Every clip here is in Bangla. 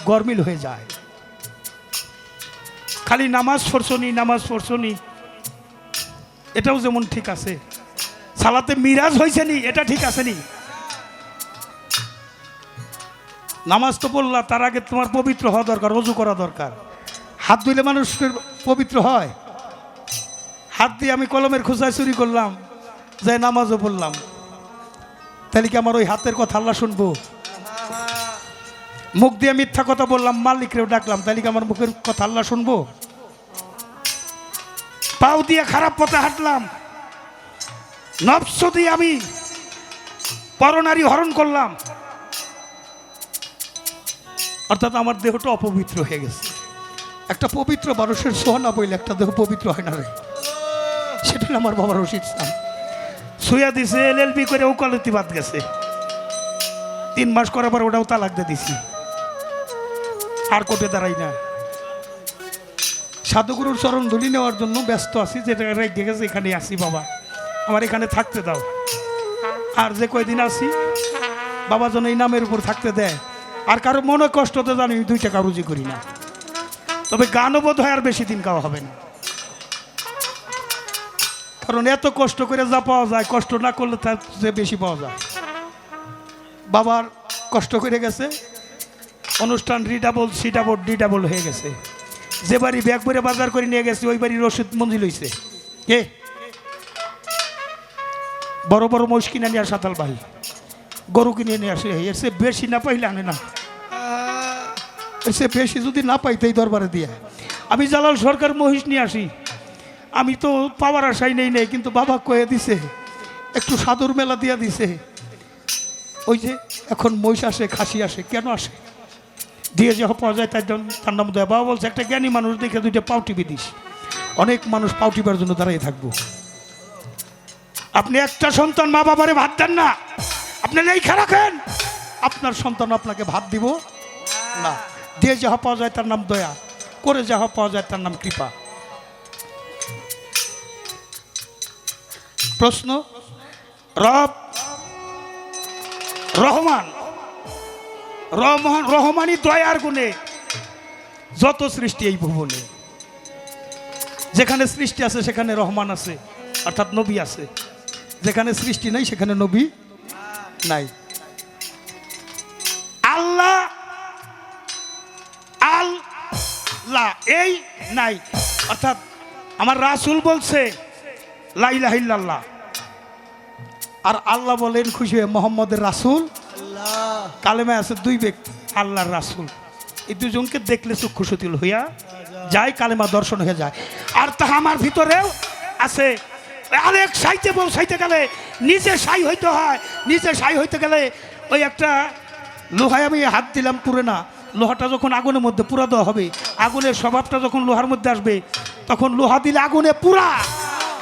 গরমিল হয়ে যায়। খালি নামাজ পড়ছনি এটাও যেমন ঠিক আছে, সালাতে মিরাজ হয়েছে নি এটা ঠিক আছে নি। নামাজ তো পড়লা, তার আগে তোমার পবিত্র হওয়া দরকার, ওযু করা দরকার। হাত ধুইলে মানুষ পবিত্র হয়? হাত দিয়ে আমি কলমের খোঁজায় চুরি করলাম, যাই নামাজও পড়লাম, তাহলে কি আমার ওই হাতের কথা আল্লাহ শুনবো? মুখ দিয়ে মিথ্যা কথা বললাম, মালিকরেও ডাকলাম, তাহলে কি আমার মুখের কথা আল্লাহ শুনবো? পাও দিয়ে খারাপ পথে হাঁটলাম, নফস দিয়ে আমি পরনারী হরণ করলাম, অর্থাৎ আমার দেহটা অপবিত্র হয়ে গেছে। একটা পবিত্র মানুষের ছোঁয়া না বইলে একটা দেহ পবিত্র হয় না রে। সেটা আমার বাবা রশিদ ইসলাম সুয়া দিছে, LLB করে ওকালতি বাদ গেছে, 3 মাস করার পর ওটাও তালাক দিয়ে দিছি, আর কোর্টে দাঁড়াই না। সাধুগুরুর চরণ ধুলি নেওয়ার জন্য ব্যস্ত আছি, যেটা রেখে গেছে এখানে আসি, বাবা আমার এখানে থাকতে দাও। আর যে কয়দিন আছি বাবা যেন এই নামের উপর থাকতে দেয়, আর কারো মনে কষ্ট তো জানি 2 টাকা রুজি করি না, তবে গানও বোধ হয় আর বেশি দিন খাওয়া হবে না, কারণ এত কষ্ট করে যা পাওয়া যায় কষ্ট না করলে তার যে বেশি পাওয়া যায়। বাবার কষ্ট করে গেছে, অনুষ্ঠান রিডাবল সিডাবল ডিডাবল হয়ে গেছে। যে বাড়ি ব্যাগ ভরে বাজার করে নিয়ে গেছে ওই বাড়ির রসিদ মঞ্জিল হয়েছে কে? বড় বড় মোষ কিনে নিয়ে সাতাল ভাই, গরু কিনে নিয়ে আসে, এর সে বেশি না পাইলে আনে না, এর সে বেশি যদি না পাইতে এই দরবারে দিয়ে। আমি জালাল সরকার মহিষ নিয়ে আসি, আমি তো পাওয়ার আশাই নেই, কিন্তু বাবা কয়ে দিছে একটু সাধুর মেলা দিয়া দিছে। ওই যে এখন মহিষ আসে, খাসি আসে, কেন আসে? দিয়ে যখন পাওয়া যায় তার নাম দেয়। বাবা বলছে একটা জ্ঞানী মানুষ দেখে 2টা পাউ টিপে দিস, অনেক মানুষ পাউ টিপার জন্য দাঁড়িয়ে থাকবো। আপনি একটা সন্তান মা বাবারে ভাত দেন না, আপনি লেখা রাখেন আপনার সন্তান আপনাকে ভাত দিব না। দিয়ে যাহা পাওয়া যায় তার নাম দয়া, করে যাহা পাওয়া যায় তার নাম কৃপা। প্রশ্ন, রব রহমান, রহমানি দয়ার গুণে যত সৃষ্টি এই ভুবনে, যেখানে সৃষ্টি আছে সেখানে রহমান আছে, অর্থাৎ নবী আছে, যেখানে সৃষ্টি নাই সেখানে নবী নাই। আল্লাহ আল্লাহ এই নাই, অর্থাৎ আমার রাসূল বলছে লা ইলাহা ইল্লাল্লাহ, আর আল্লাহ বলেন খুশি হয়ে মোহাম্মদের রাসূল। কালেমায় আছে 2 ব্যক্তি আল্লাহর রাসূল, এই দুজনকে দেখলে চক্ষু সতিল হইয়া যায়, কালেমা দর্শন হয়ে যায়। আর তাহা আমার ভিতরেও আছে, আরেক সাইতে সাইতে গেলে নিজে সাই হইতে হয়, নিজে সাই হইতে গেলে ওই একটা লোহায় আমি হাত দিলাম পুরে না, লোহাটা যখন আগুনের মধ্যে পুরা দেওয়া হবে, আগুনের স্বভাবটা যখন লোহার মধ্যে আসবে, তখন লোহা দিলে আগুনে পুরা,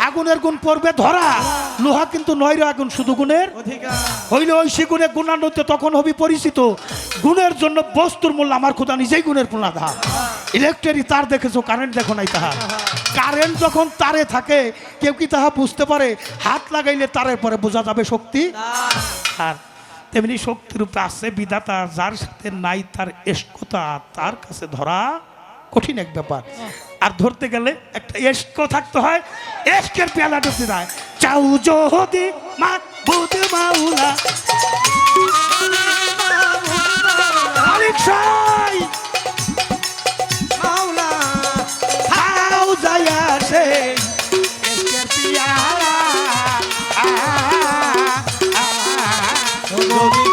আগুনের গুণ পড়বে ধরা। লোহা কিন্তু নয়রে আগুন, শুধু গুণের হইলে ঐশী গুণে গুণান্বিত, তখন হবি পরিচিত। গুণের জন্য বস্তুর মূল্য আমার খোদা নিজেই গুণের পুনাধা। ইলেকট্রিক তার দেখেছো, কারেন্ট দেখো নাই তাহা। কারেন্ট যখন তারে থাকে কেউ কি তাহা বুঝতে পারে? হাত লাগাইলে তারের পরে বোঝা যাবে শক্তি। আর তেমনি শক্তির রূপে আছে বিধাতা, যার সাথে নাই তার এসকতা, তার কাছে ধরা কঠিন এক ব্যাপার। আর ধরতে গেলে একটা এস্ক থাকতে হয়, এস্কের পেয়ালা ঢুকতে দেয়। চাউ যদি মাহবুব মাওলা মালিক সাই মাওলা হাউ যায়া সে এস্কের পেয়ালা যদি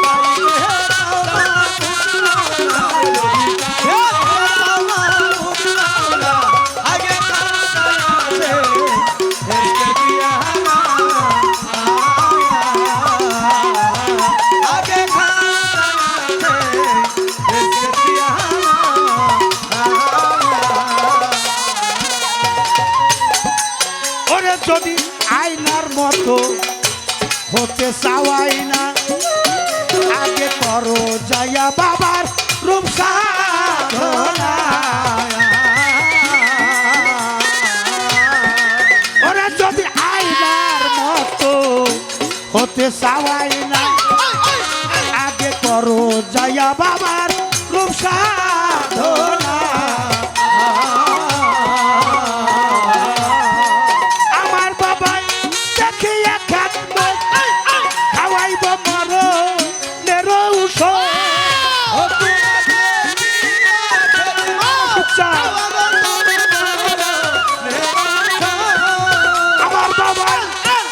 যদি আয়নার মতো হতে চাওয়াই না, আগে করো যাইয়া বাবার রূপ সাধনা। ওরা যদি আয়নার মতো হতে চাওয়াই না, আগে করো যাইয়া বাবার রূপ সাধনা। বাচ্চা আমার বাবা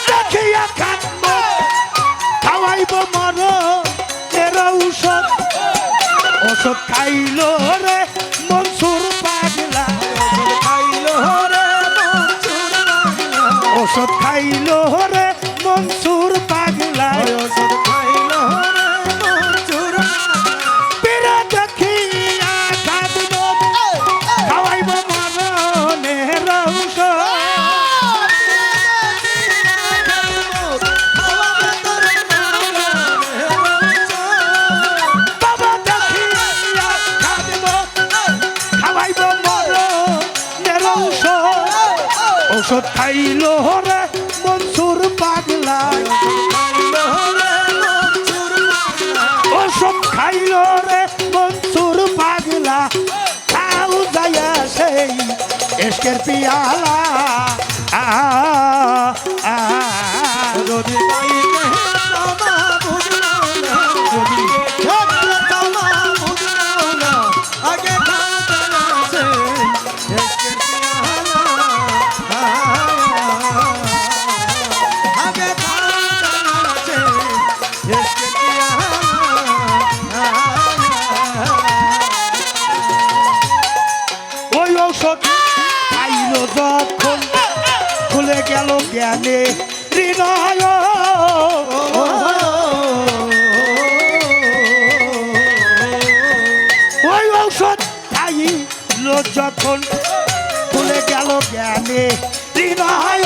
দেখিয়া কাঁদব খাওয়াইব মর এর ঔষধ ওষুধ খাইল রে মনসুর পাগলা ওষুধ খাইল রে মনসুর পাগলা বিরা দেখিয়া কাঁদব খাওয়াইব মরণের ঔষধ বাবা দেখিয়া কাঁদব খাওয়াইব মরণের ঔষধ ওষুধ খাইল রে মনসুর পাগলা ওষুধ খাইল রে মনসুর পাগলা খাও যায়া সেই এসকের পিয়ালা যদি পাইতে তোমা বুঝলাও না যদি থাকলে তোমা বুঝলাও না আগে খাওয়া আছে এসকে পিয়ালা আগে খাওয়া আছে এসকে পিয়ালা ওই ঔষধ খাইল যখন খুলে গেল জ্ঞানে হৃদয় ওই ঔষধ খাইল যখন খুলে গেল জ্ঞানে হৃদয়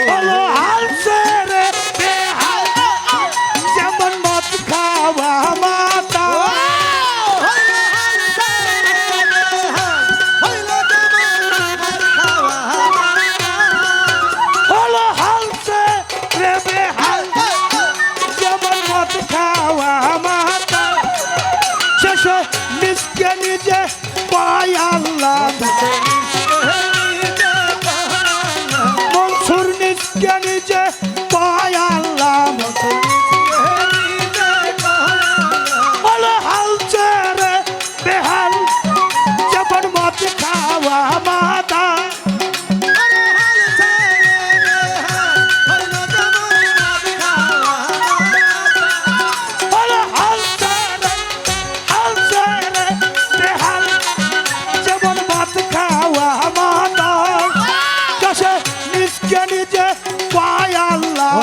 হলো হালছে রে বেহাল যেমন মদ খাওয়া মাতা হলো হালছে রে বেহাল যেমন মদ খাওয়া মাতা শেষে নিজকে নিজে পায় আল্লাহ মনসুর নিজকে নিজে পায় আল্লাহ হলো হালছে রে বেহাল যেমন মদ খাওয়া মাতা হলো হালছে রে বেহাল যেমন মদ খাওয়া মাতা শেষে নিজকে নিজে পায় আল্লাহ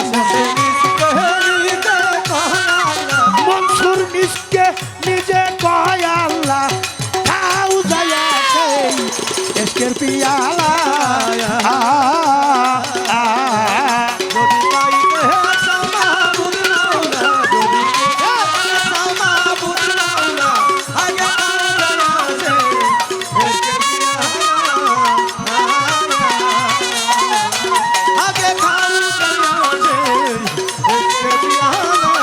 মনসুর নিজকে নিজে পায় আল্লাহ খাও যায়া সেই এসকের পিয়ালা যদি পাইতে তোমা বুঝলাও না যদি তোমা বুঝলাও না আগে খাওয়া আছে এসকে পিয়ালা আগে খাওয়া আছে এসকে পিয়ালা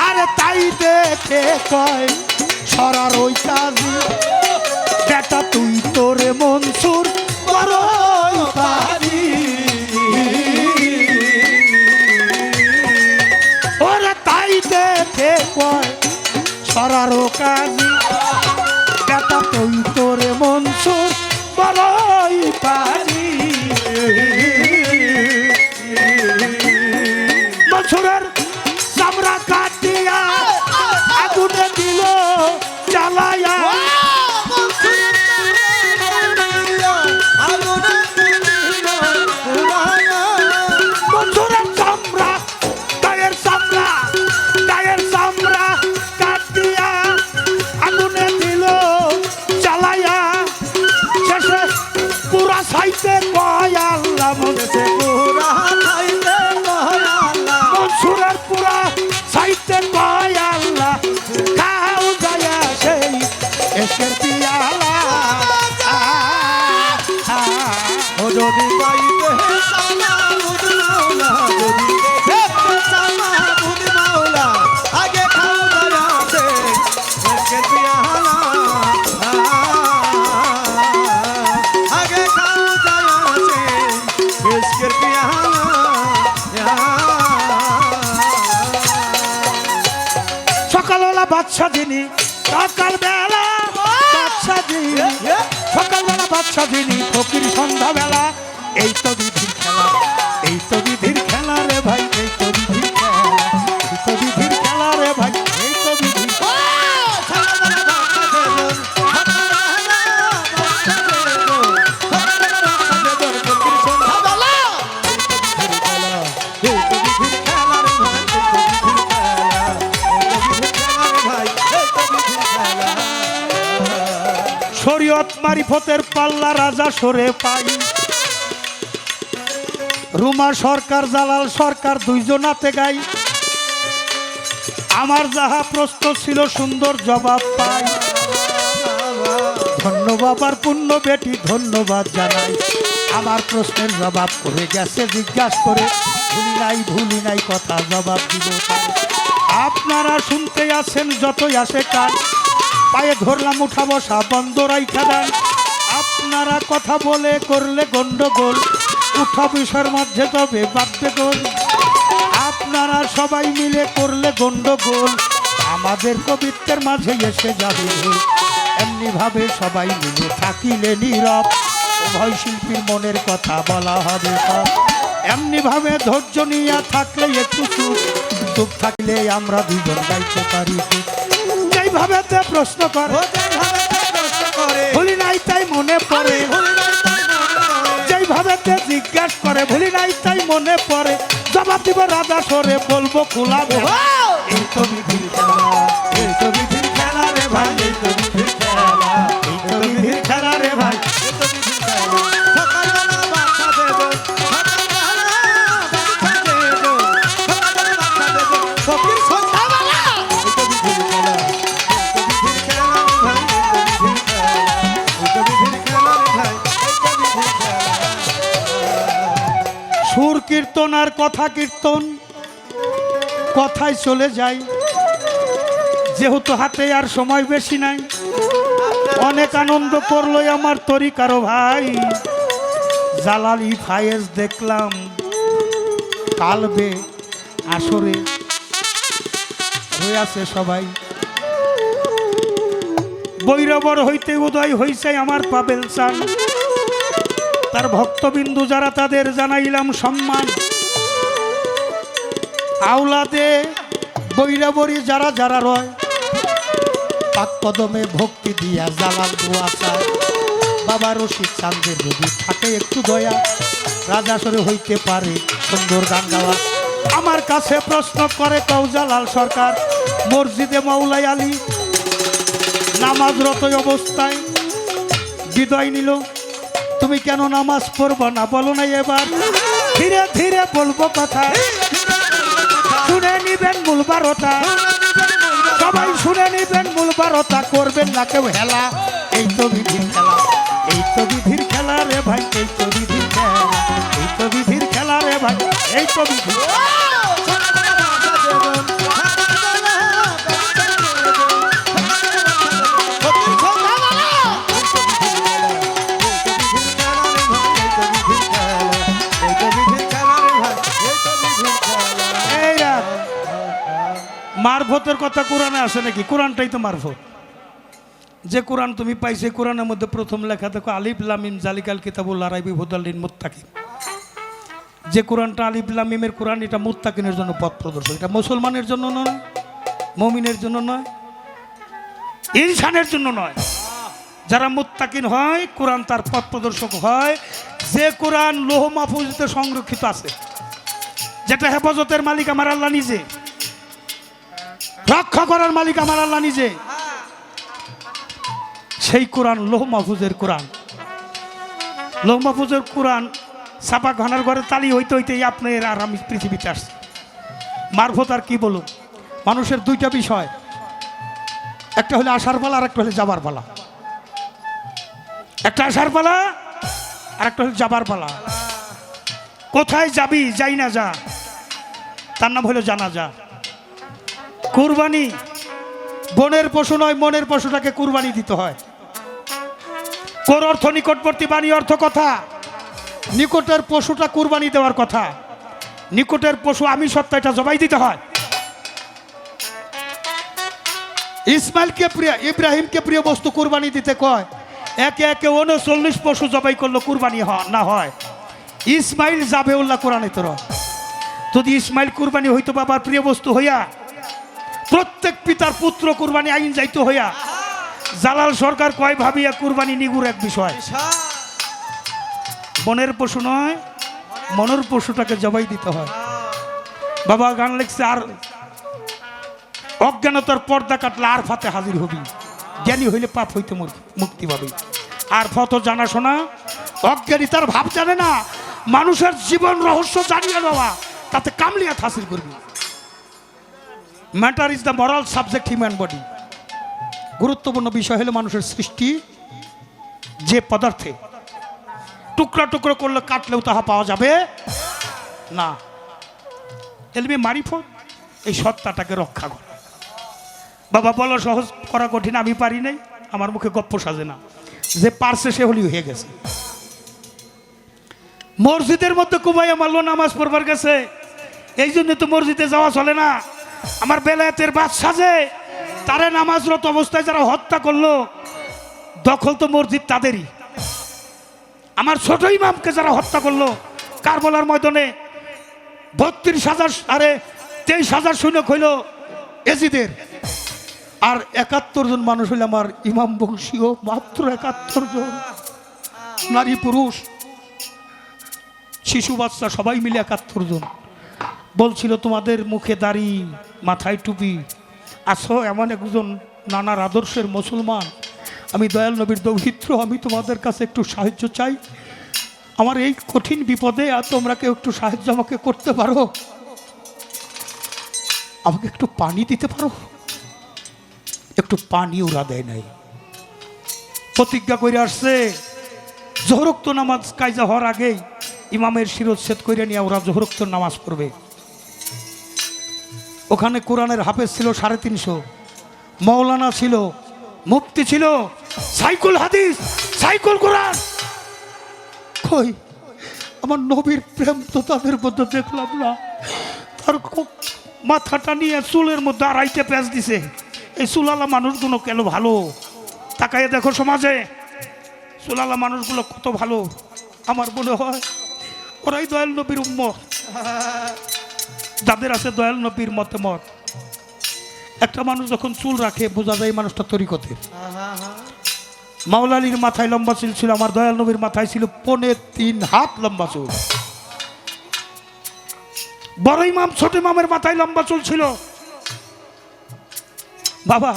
আরে তাই দেখে কয় ছড়ার ওই কাজী বেটা তুই তোরে মনসুর বড়ই পারি ওরে তাই দেখে কয় ছড়ার কাজী বেটা তুই তোরে মনসুর বড়ই পারি মনসুরের চামড়া কাটিয়া আগুনে দিল জ্বালায়া মনসুরের চামড়া গায়ের চামড়া কাটিয়া আগুনে দিল জ্বালায়া শেষে পুরা সাইতে কয় আল্লাহ মনসুরের সকালবেলা বাদশা যিনি, সকালবেলা বাদশা যিনি, সকালবেলা বাদশা যিনি, ফকির সন্ধ্যাবেলা। এই তো বিধির খেলা, এই তো বিধির খেলা রে ভাই, এই তো বিধির খেলা, এই তো বিধির খেলা রে ভাই, এই তো বিধির শরীয়ত মারিফতের পাল্লা রাজা সরে পাই। রুমা সরকার জালাল সরকার দুইজনাতে গাই। আমার যাহা প্রশ্ন ছিল সুন্দর জবাব পাই। ধন্যবাদ আর পূর্ণ বেটি ধন্যবাদ জানাই। আমার প্রশ্নের জবাব করে গেছে জিজ্ঞাসা করে, ভুলি নাই কথা জবাব দিব তার। আপনারা শুনতে আছেন যতই আসে কান, পায়ে ধরলাম উঠা বসা বন্ধ রাইখা দেন। আপনারা কথা বলে করলে গন্ডগোল, উঠা বিষয়ের মধ্যে তবে বাঁধবে গোল। আপনারা সবাই মিলে করলে গন্ডগোল, আমাদের কবিত্বের মাঝে এসে যাবে ভুল। এমনি ভাবে সবাই মিলে থাকিলে নীরব, উভয় শিল্পীর মনের কথা বলা হবে সব। এমনি ভাবে ধৈর্য নিয়ে থাকলে একটু চুপ, চুপ থাকলে আমরা দুজন গাইতে পারি। যেইভাবে তে প্রশ্ন করে ভুলি নাই তাই মনে পড়ে, যেইভাবে তে জিজ্ঞাসা করে ভুলি নাই তাই মনে পড়ে। জবাব দিব রাজা সরে, বলবো খোলা বেলা। এই তো বিধির খেলা, এই তো বিধির খেলা রে ভাই, এই তো বিধির খেলা, এই তো বিধির খেলা রে ভাই, এই তো বিধির খেলা। সকালবেলা বাচ্চা দেব, সকালবেলা বাচ্চা দেব, সকালবেলা বাচ্চা দেব, ফকির সন্ধ্যাবেলা। এই তো বিধির খেলা, এই তো বিধির খেলা রে ভাই, এই তো বিধির খেলা, এই তো বিধির খেলা রে ভাই, এই তো বিধির খেলা। সুর কীর্তন আর কথা কীর্তন কথায় চলে যায়, যেহেতু হাতে আর সময় বেশি নাই। অনেক আনন্দ করলো আমার তরিকারও ভাই। জালালি ফায়েজ দেখলাম কালবে আসরে হয়ে আছে সবাই। বৈরবর হইতে উদয় হইছে আমার পাবেল চান, তার ভক্তবিন্দু যারা তাদের জানাইলাম সম্মান। আওলাদে বৈরাবরী যারা যারা রয়, পাক কদমে ভক্তি দিয়া জালাল দোয়া চায়। বাবা রশিদ চাঁদের যদি থাকে একটু দয়া, রাজাসরে হইতে পারে সুন্দর গান গাওয়া। আমার কাছে প্রশ্ন করে কৌজালাল সরকার, মসজিদে মাওলাই আলী নামাজরত অবস্থায় বিদায় নিল, তুমি কেন নামাজ পড়বো না বলো না এবার। ধীরে ধীরে বলবো কথা, শুনে নিবেন মূল বারোটা, সবাই শুনে নিবেন মূল বারোটা, করবেন না কেউ হেলা। এই তো বিধির খেলা, এই তো বিধির খেলা রে ভাই, এই তো বিধির খেলা, এই তো বিধির খেলা রে ভাই, এই তো বিধির। মারফতের কথা কোরআনে আছে নাকি? কোরআনটাই তো মারফত। যে কোরআন তুমি পাইছে, কোরআনের মধ্যে প্রথম লেখা দেখো আলিফ লাম মিম জালিকাল কিতাবুল লা রাইবা হুদাল লিল মুত্তাকিন। যে কোরআনটা আলিফ লাম মিমের কোরআন, এটা মুত্তাকিনের জন্য পথ প্রদর্শক। এটা মুসলমানের জন্য নয়, মুমিনের জন্য নয়, ইনসানের জন্য নয়। যারা মুত্তাকিন হয় কোরআন তার পথ প্রদর্শক হয়। যে কোরআন লৌহ মাহফুজে সংরক্ষিত আছে, যেটা হেফাজতের মালিক আমার আল্লাহ নিজে, রক্ষা করার মালিক আমার আল্লাহ নিজে, সেই কোরআন লৌহ মাহফুজের কোরআন। লৌহ মাহফুজের কোরআন ছাপা ঘনার ঘরে তালি হইতে হইতেই আপনার আর আমি পৃথিবীতে আসছি। মারফত আর কি বলুন, মানুষের দুইটা বিষয়, একটা হলে আসার পালা আর একটা হলে যাবার পালা। একটা আসার পালা আর একটা হলে যাবার পালা। কোথায় যাবি, যাই না যা, তার নাম হলো জানাজা। কুরবানি বনের পশু নয়, মনের পশুটাকে কুরবানি দিতে হয়। কোর অর্থ নিকটবর্তী, বাণী অর্থ কথা। নিকটের পশুটা কুরবানি দেওয়ার কথা। নিকটের পশু আমি সত্য, এটা জবাই দিতে হয়। ইসমাইলকে প্রিয়, ইব্রাহিমকে প্রিয় বস্তু কুরবানি দিতে কয়, একে একে 39 পশু জবাই করলো, কুরবানি না হয়। ইসমাইল জাবেউল্লাহ কোরআনে তোর, যদি ইসমাইল কুরবানি হইতো বাবার প্রিয় বস্তু হইয়া, প্রত্যেক পিতার পুত্র কুরবানি আইন যাইতো হইয়া। জালাল সরকার কয় ভাবিয়া কুরবানি নিগুর এক বিষয়, বনের পশু নয়, মনের পশুটাকে জবাই দিতে হয়। বাবা গান লিখছে, আর অজ্ঞানতার পর্দা কাটলে আর ফাতে হাজির হবি, জ্ঞানী হইলে পাপ হইতে মুক্তি পাবি। আর ফত জানাশোনা, অজ্ঞানী তার ভাব জানে না, মানুষের জীবন রহস্য জানিয়ে দেওয়া, তাতে কামলিয়াত হাসিল করবি। Matter is the moral subject human body. গুরুত্বপূর্ণ বিষয় হলো মানুষের সৃষ্টি, যে পদার্থে টুকরা টুকরো করলে কাটলেও তাহা পাওয়া যাবে না। এলবি মারিফত, এই সত্তাটাকে রক্ষা করে। বাবা বলো সহজ করা কঠিন, আমি পারি নাই, আমার মুখে গপ্প সাজে না। যে পারছে সে হলি হয়ে গেছে। মসজিদের মধ্যে কুমাইয়া মারলো নামাজ পড়বার গেছে, এই জন্য তো মসজিদে যাওয়া চলে না। আমার বেলায়েতের বাদ সাজে, তারে নামাজরত অবস্থায় যারা হত্যা করলো, দখল তো মসজিদ তাদেরই। আমার ছোট ইমামকে যারা হত্যা করলো কারবালার ময়দানে, 32,000 আরে 23,000 সৈনিক হইল এজিদের, আর 71 জন মানুষ হইল আমার ইমাম বংশীয়, মাত্র 71 জন, নারী পুরুষ শিশু বাচ্চা সবাই মিলে 71 জন। বলছিল তোমাদের মুখে দাড়ি, মাথায় টুপি, আসো এমন একজন নানার আদর্শের মুসলমান, আমি দয়াল নবীর দৌহিত্র, আমি তোমাদের কাছে একটু সাহায্য চাই। আমার এই কঠিন বিপদে আর তোমরা কেউ একটু সাহায্য আমাকে করতে পারো? আমাকে একটু পানি দিতে পারো? একটু পানি ওরা দেয় নাই। প্রতিজ্ঞা করে আসছে, জোহরোক্ত নামাজ কায়জা হওয়ার আগেই ইমামের শিরচ্ছেদ করে নিয়ে ওরা জোহরোক্ত নামাজ পড়বে। ওখানে কোরআনের হাফেজ ছিল 350, মৌলানা ছিল, মুফতি ছিল, সাইকুল হাদিস, সাইকুল কোরআন। কই আমার নবীর প্রেম তো তাদের মধ্যে দেখলাম না। তার মাথাটা নিয়ে চুলের মধ্যে আড়াইটে পেঁচ দিছে। এই চুলালা মানুষগুলো কেন ভালো, তাকাইয়ে দেখো সমাজে চুলালা মানুষগুলো কত ভালো। আমার মনে হয় ওরাই দয়াল নবীর উম্মত, যাদের আছে দয়াল নবীর মতে মত। একটা মানুষ যখন চুল রাখে বোঝা যায় মানুষটা তরিকতের। মাওলা আলীর মাথায় লম্বা চুল ছিল, আমার দয়াল নবীর মাথায় ছিল 3.5 হাত লম্বা চুল। বড় ইমাম ছোট ইমামের মাথায় লম্বা চুল ছিল। বাবা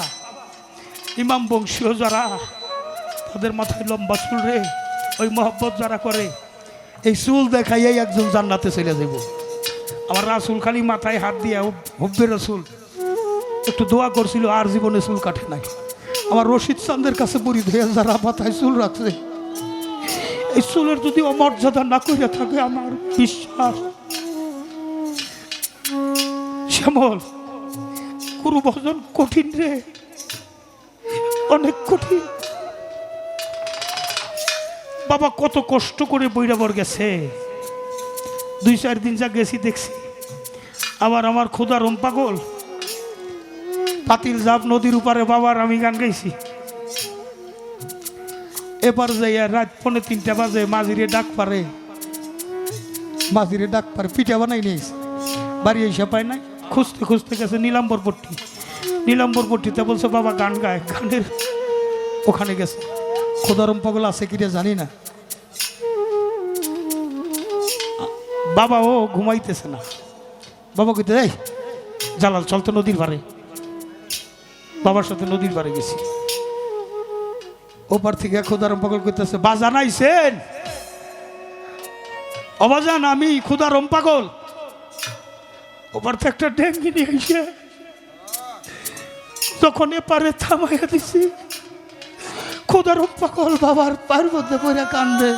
ইমাম বংশীয় যারা, তাদের মাথায় লম্বা চুল রে, ওই মহব্বত যারা করে, এই চুল দেখাইয়াই একজন জান্নাতে চলে যাব। আমার রাসূল খালি মাথায় হাত দিয়ে, হুব্বে রাসূল একটু দোয়া করছিল, আর জীবনে চুল কাটে নাই। আমার রশিদ চাঁদের কাছে বুড়ি ধেয়ে যারা মাথায় চুল রাখছে, এই চুলের যদি অমর্যাদা না করে থাকে, আমার বিশ্বাস শ্যামল গুরু ভজন কঠিন রে, অনেক কঠিন। বাবা কত কষ্ট করে বৈরাবর গেছে, 2-4 দিন যা গেছি দেখছি। আবার আমার ক্ষুধা রম পাগল, পাতিল জাপ নদীর উপরে বাবার আমি গান গাইছি। এবার যাইয়া রাত 2:45 বাজে মাঝিরে ডাক পারে, মাঝিরে ডাক পারে, পিঠা বানাই নিয়েছে, বাড়ি এসে পায় নাই। খুঁজতে খুঁজতে গেছে নীলাম্বরপট্টি, নীলাম্বরপট্টিতে বলছে বাবা গান গায়, গানের ওখানে গেছে। ক্ষুধারম পাগল আছে কিরে জানি না। বাবা ও ঘুমাইতেছে না, বাবা কইতে এই জালাল চল তো নদীর পারে। বাবার সাথে নদীর পারে গেছি। ওপার থেকে ক্ষুধারম পাগল কইতেছে বাজান আইছেন? অবাজান আমি ক্ষুধারম পাগল। ওপার থেকে একটা ডেঙ্গি নিয়ে এসে যখন এপারে থামাইয়া দিছি, ক্ষুধারম পাগল বাবার পায়ের মধ্যে পড়ে কান্দে।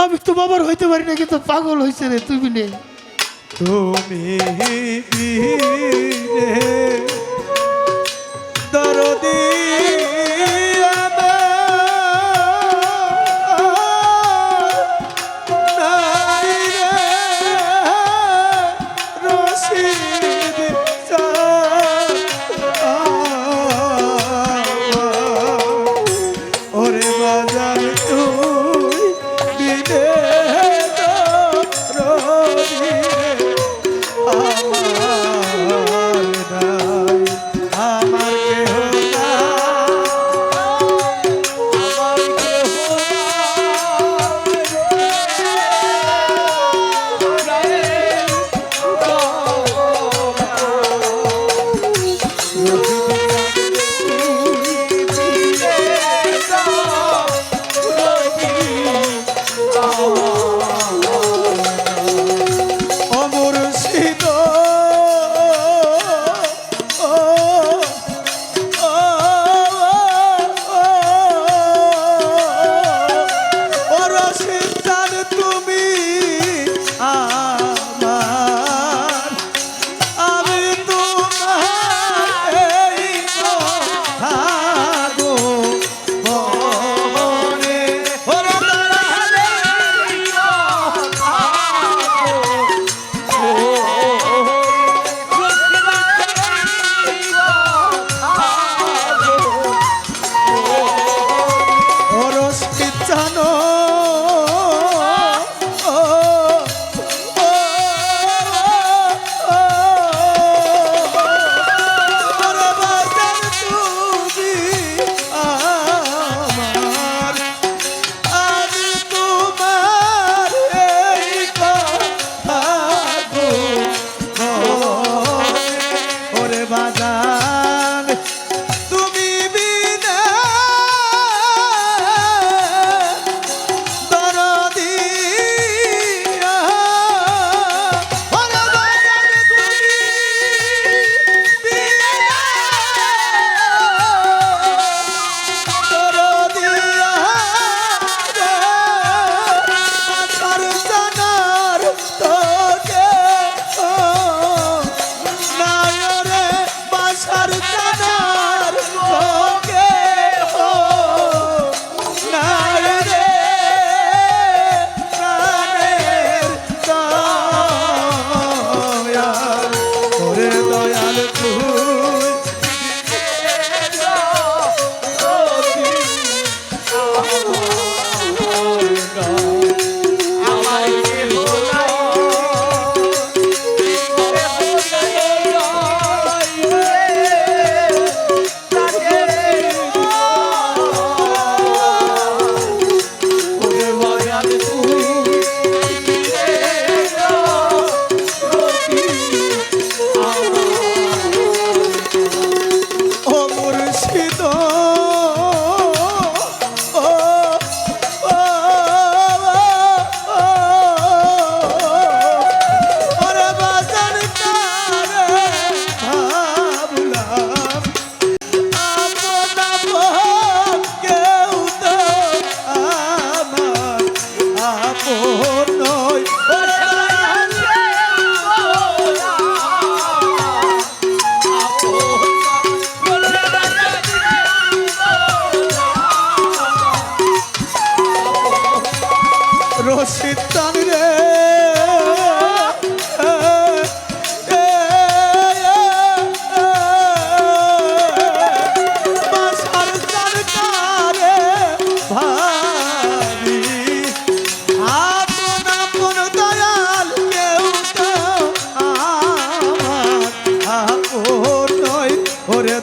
আমি তো বাবার হইতে পারি না, কিন্তু পাগল হয়েছে রে তুমি নে। তুমি দরদি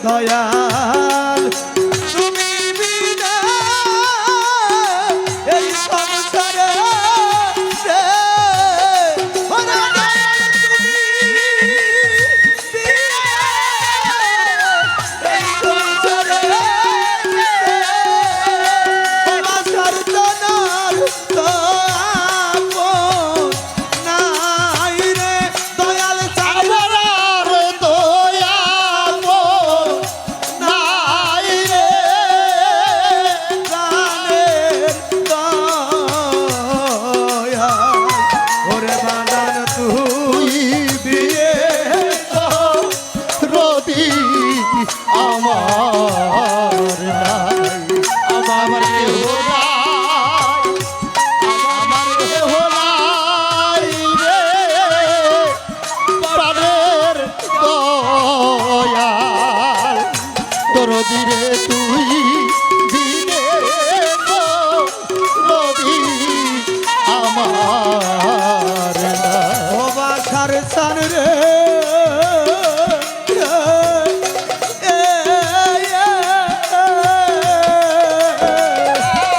দয়াল তুমি বিনা এই সংসারে রে ওরে দয়াল তুমি বিনা এই সংসারে রে ওমা সরজনার তো আপন নাই রে দয়াল আমার আর দয়া নাই রে প্রাণের দয়াল ওরে বাঁধান তুই দিয়ে রদি আমার নাই আমার কেহ নাই আমার কেহ নাই রে প্রাণের দয়াল তোর দিরে তুই দিনে রদি আমার নাই ও বাসার সান রে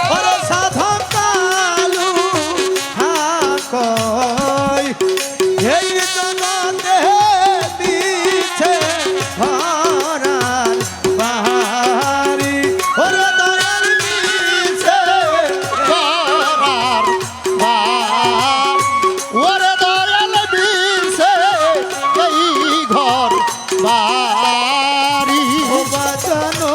ওরে সাধক কালু হাকয় এই জগতে দিছে হারান বাহারি ওরে দয়াল দিছে করার ভার। ওরে দয়াল দিছে এই ঘর বাড়ি ও বাঁচানো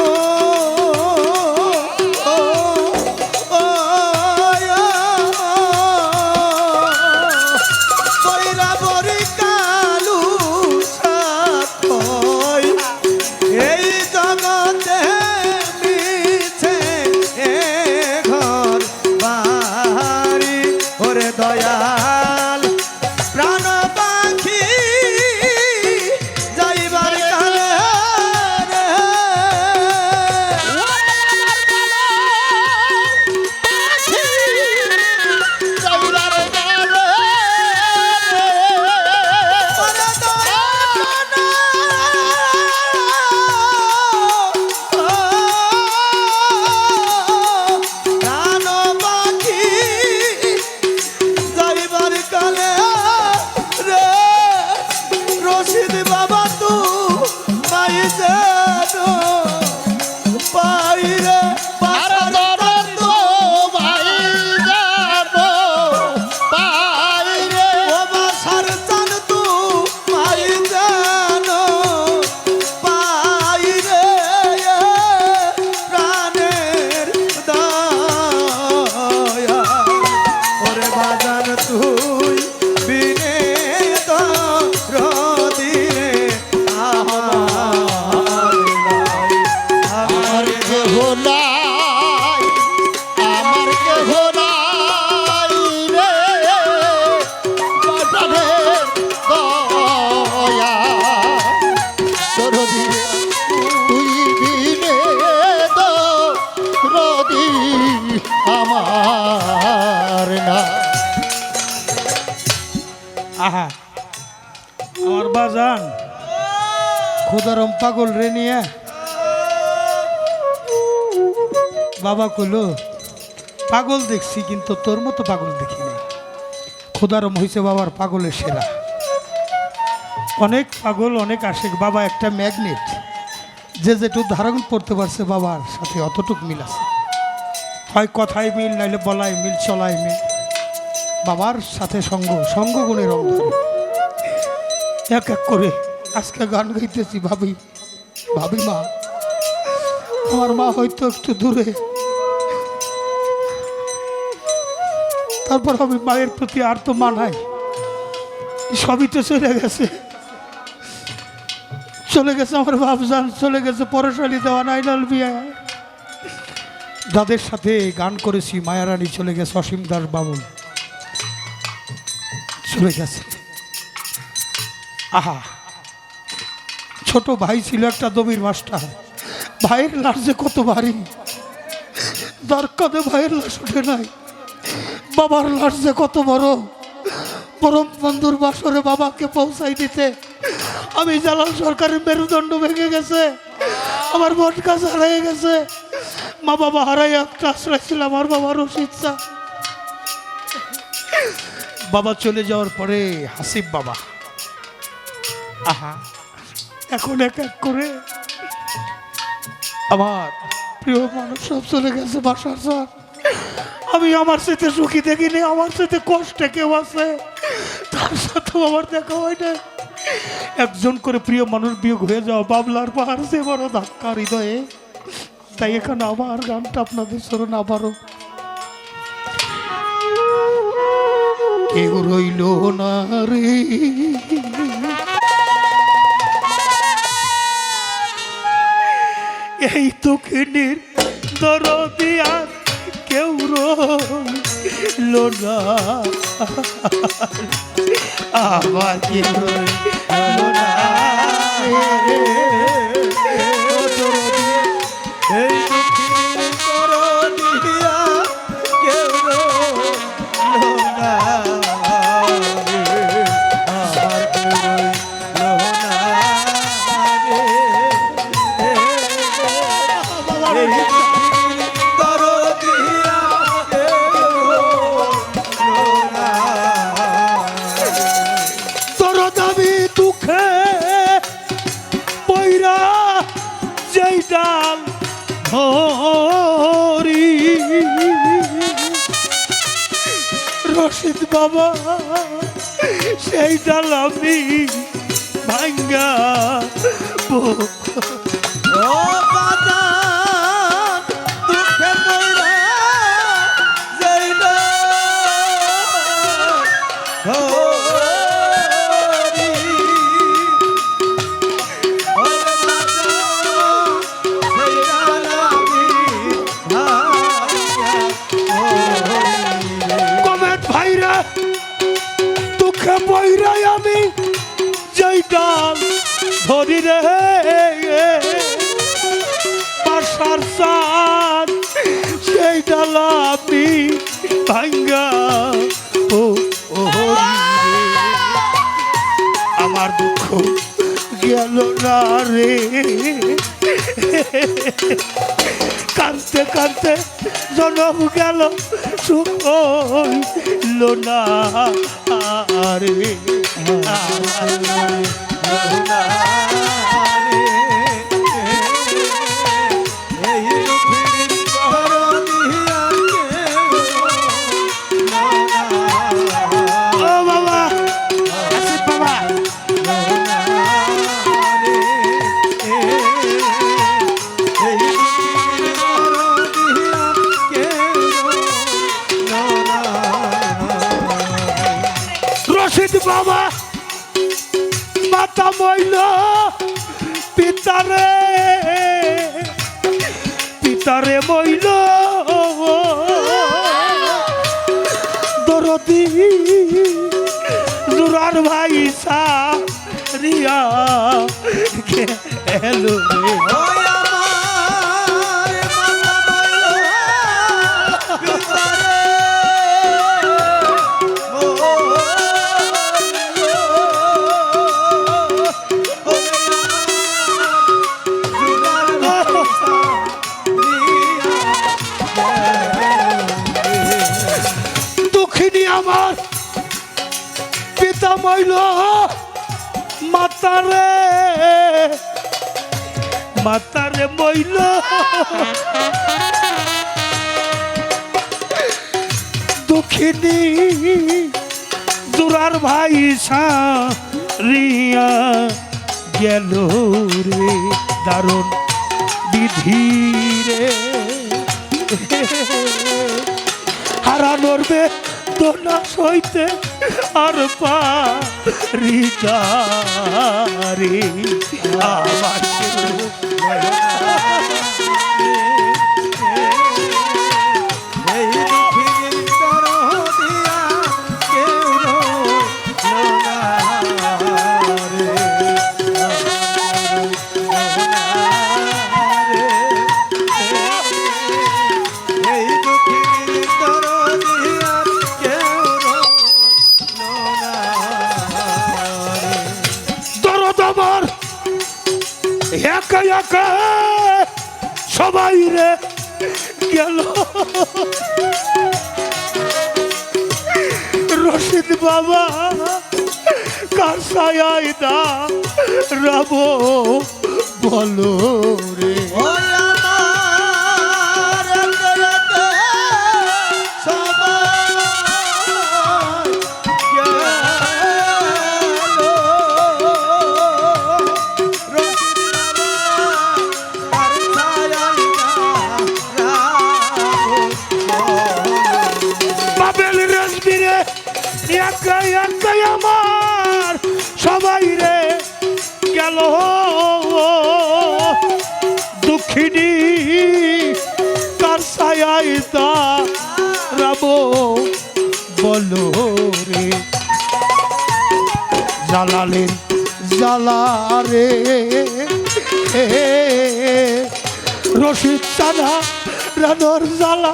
কইরা বরি কালু সাথই এই জগতে মিছে এ ঘর বাড়ি ওরে দয়াল প্রাণ পাখি যাইবার কালে রে চৌরার গালে ওরে প্রাণ পাখি যাইবার কালে রে রশিদ বাবা তু মাই যেন পাই রে আর দরদ তো ভাই জানো পাই রে ও বাসার চান তু মাই যেন পাই রে প্রাণের দয়া ওরে বাজান তুই বিনে রদিরে আমার নাই আমার কেহ নাই আমার কেহ নাই রে বাজানের দয়া তোর দিনে তুই দিনে তো রদি আমার না আহা আমার বাজান খুদারম পাগল রে নিয়ে বাবা কইলো পাগল দেখছি কিন্তু তোর মতো পাগল দেখিনি খুদারম হয়েছে বাবার পাগলের সেরা অনেক পাগল অনেক আশেক বাবা একটা ম্যাগনেট যে যেটুকু ধারণ করতে পারছে বাবার সাথে অতটুক মিল আছে হয় কথায় মিল নাইলে বলায় মিল চলায় মিল বাবার সাথে সঙ্গ গুণের রং ধরে এক এক করে আজকে গান গাইতেছি ভাবি মা আমার মা হয়তো একটু দূরে তারপর আমি মায়ের প্রতি আর তো মা নাই সবই তো চলে গেছে আমার বাপজান চলে গেছে পরশালী দেওয়া নাইনাল বিয়া যাদের সাথে গান করেছি মায়ারানী চলে গেছে অসীম দাস বাবুল চলে গেছে আহা ছোট ভাই ছিল একটা দবির মাস্টার ভাইয়ের লাশ যে কত ভারী দরকারে ভাইয়ের লাশ উঠে নাই বাবার লাশ যে কত বড় পরম বন্ধুর বাসরে বাবাকে পৌঁছাই দিতে আমি জালাল সরকারের মেরুদণ্ড ভেঙে গেছে, আমার মন কাজ হারিয়ে গেছে। মা বাবা হারাই একটা আশ্রয় ছিল আমার বাবা রশিদ স্যার। বাবা চলে যাওয়ার পরে হাসিব বাবা আহা এখন এক এক করে আমার প্রিয় মানুষ সব চলে গেছে বাসার স্যার। আমি আমার সাথে সুখী দেখিনি, আমার সাথে কষ্টে কেউ আছে তার সাথেও আমার দেখা হয় না। একজন করে প্রিয় মানুষ বিয়োগ হয়ে যাওয়া বাবলার পাহাড় সে বড় ধাক্কা হৃদয়ে। তাই এখানে আমার গানটা আপনাদের স্মরণ আবারও। কেউ রইল না রে এই দুঃখিনীর দরদি আর কেউ রইল না আমার কেউ রইল না রে। এই দুঃখীর দরদিয়া কেউ রইলো না রে, আমার কেউ রইলো না রে। এই দুঃখীর দরদিয়া কেউ রইলো না রে। তোর দাবি দুঃখে পইরা যেই ডাল ধরি রশিদ বাবা সেই ডাল আমি ভাঙ্গা ও বাজান দুঃখে পইড়া যাইনা হরি ও বাজান যাইনা আমি কমেট ভাইরা দুঃখে পইরাই আমি যেই ডাল ধরি রে পাশার সাত সেই ডাল আমি ভাঙ্গা ও আমার দুঃখ গেল না রে। কানতে কানতে জনম গেল সুখ হইল না রে। এই দুঃখীর দরদিয়া কেউ ও বাবা আসিফ বাবা রশিদ বাবা মাতা মইল পিতারে পিতারে মইল দরদি দুরার ভাই সারিয়া গেল রে। দুঃখিনী আমার পিতা মইল মাতারে মাতারে মইল দুঃখিনী দুরার ভাই সারিয়া গেল রে দারুণ বিধি রে। হারানোর বেদনা সইতে আর পারি না রে আমার এই দুঃখীর দরদিয়া কেউ রইলো না রে, এই দুঃখীর দরদিয়া কেউ রইলো না রে। একা একা সবাই রে গেল রশিদ বাবা কার ছায়ায় দা রব বলো রে ওই আমার একা সবাই গেল রশিদ বাবা আর ছায়ায় না বাবেল রেজবিরে একা একা আমার সবাই রে গেল দুঃখিনী কার ছায়ায় দাঁড়াব বলো রে জালালের জালা রে রশিদ সাদা রানোর জ্বালা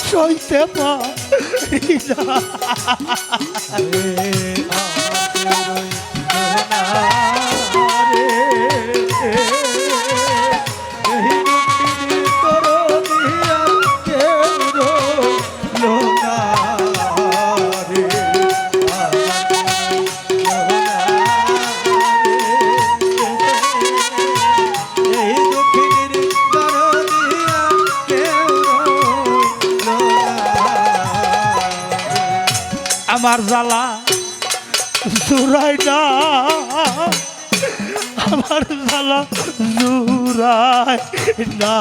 সইতে পারি না আমার জ্বালা জুড়াই না আমার জ্বালা জুড়াই না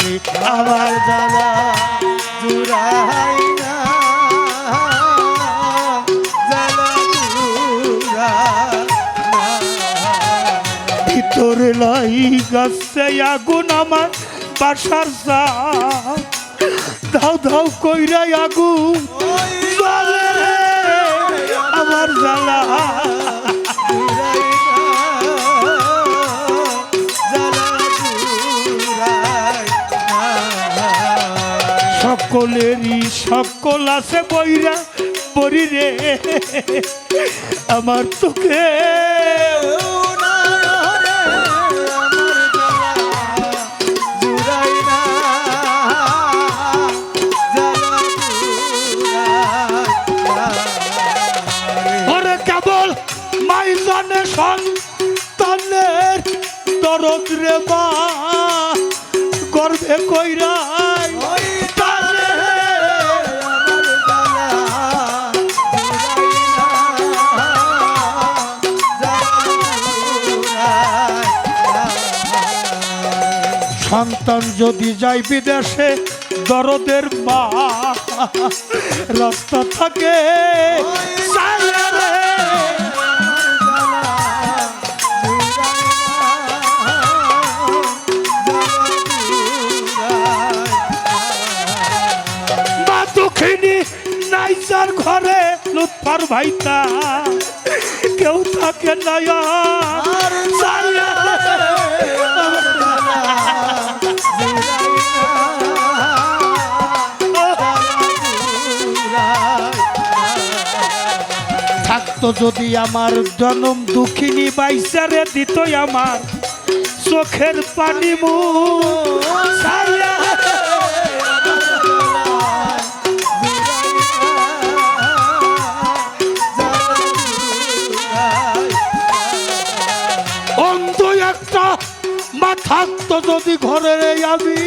রে আমার জ্বালা জুড়াই না জ্বালা জুড়াই না ভিতরে লাই গাছে আগুন আমার বাসার যা ধাও ধাও কইরা আগুন জ্বলে রে আমার জ্বালা সকলেরই সকল আছে বইরা বরি রে আমার তোকে ওরে কেবল মাই জানে সন্তানের দরদ রে মা গর্ভে কইরাই সন্তান যদি যাই বিদেশে দরদের মা রাস্তা থাকে সায়া রে। মা দুঃখিনী নাইজার ঘরে লুৎফার ভাইতা কেউ থাকে না আর সায়া রে। থাকতো যদি আমার জনম দুঃখিনী বাইসারে দিত আমার চোখের পানি অন্ধ একটা মা থাকতো যদি ঘরে আমি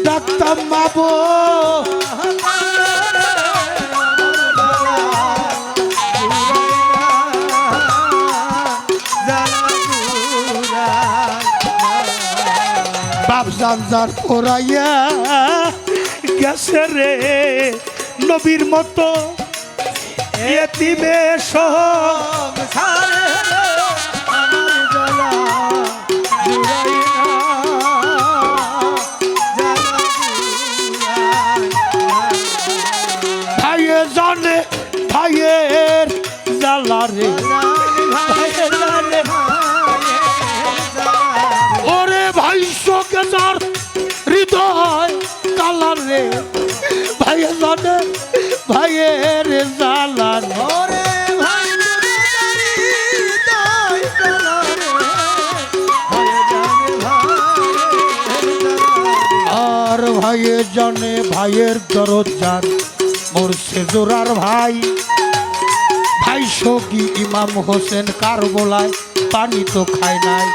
ডাকতাম মাবো বাপ জানজার পড়াইয়া গেছে রে নবীর মতো এতিমে ভাইয়ে জানে ভাইয়ের জ্বালা রে ওরে ভাই শোকে যার হৃদয় কালার রে ভাইয়ে জানে ভাইয়ের জ্বালা রে ভাইয়ে জানে ভাইয়ের দরদ যার মরছে জোরার ভাই ভাই সখী ইমাম হোসেন কারবলায় পানি তো খায় নাই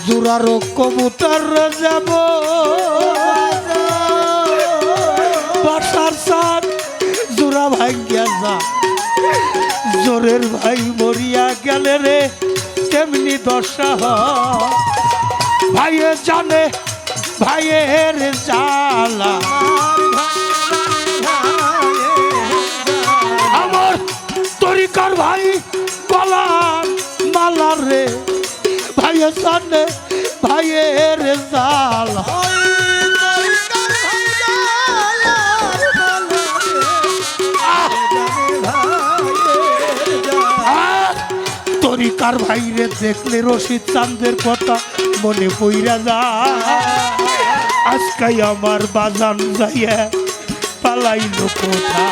জোরারও কবুতর যাব বর্ষার সাথ জোরা ভাই গেছা জোরের ভাই মরিয়া গেলে রে তেমনি দশা হয় ভাইয়ে জানে ভাইয়ের জ্বালা আমার তরিকার ভাই গলার মালা রে ভাইয়ে জানে ভাইয়ের জ্বালা তরিকার ভাইরে দেখলে রশিদ চাঁদের কথা মনে পইরা যায় আজকে আমার বাজান যাইয়া পালাইলো কোথা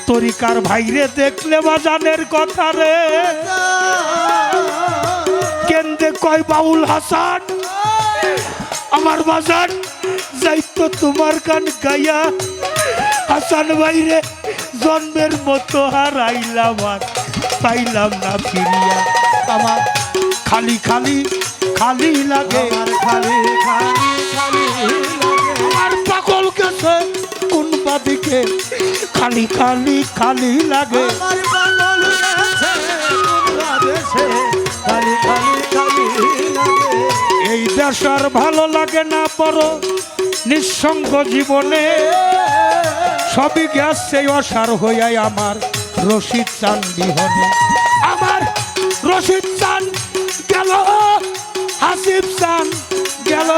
তরিকার ভাইরে দেখলে বাজানের কথা রে কেন্দ্রে কয় বাউল হাসান আমার বাজান যাইতো তোমার গান গাইয়া হাসান ভাইরে জন্মের মতো হারাইলাম আর পাইলাম না ফিরিয়া আমার খালি খালি খালি লাগে খালি খালি খালি আর পাগল গেছে কোন বাদিকে খালি খালি খালি লাগে আমার পাগল গেছে বাংলাদেশে খালি খালি খালি লাগে এই দেশ আর ভালো লাগে না বড় নিঃসঙ্গ জীবনে সবই গেছে অসার হইয়াই আমার রশিদ চান বিহনে আমার রশিদ চান গেল হাসিব চান গেল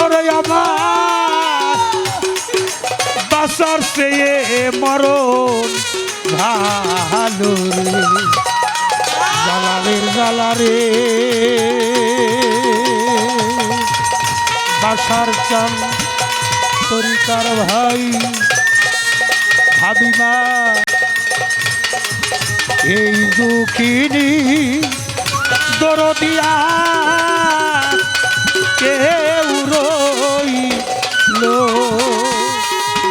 ওরে আমার বাসার চেয়ে মরণ ভালো রে জালালের জালারে বাসার চান তরিকার ভাই ভাবিমা এই দুঃখিনী দরদিয়া কেউ রইল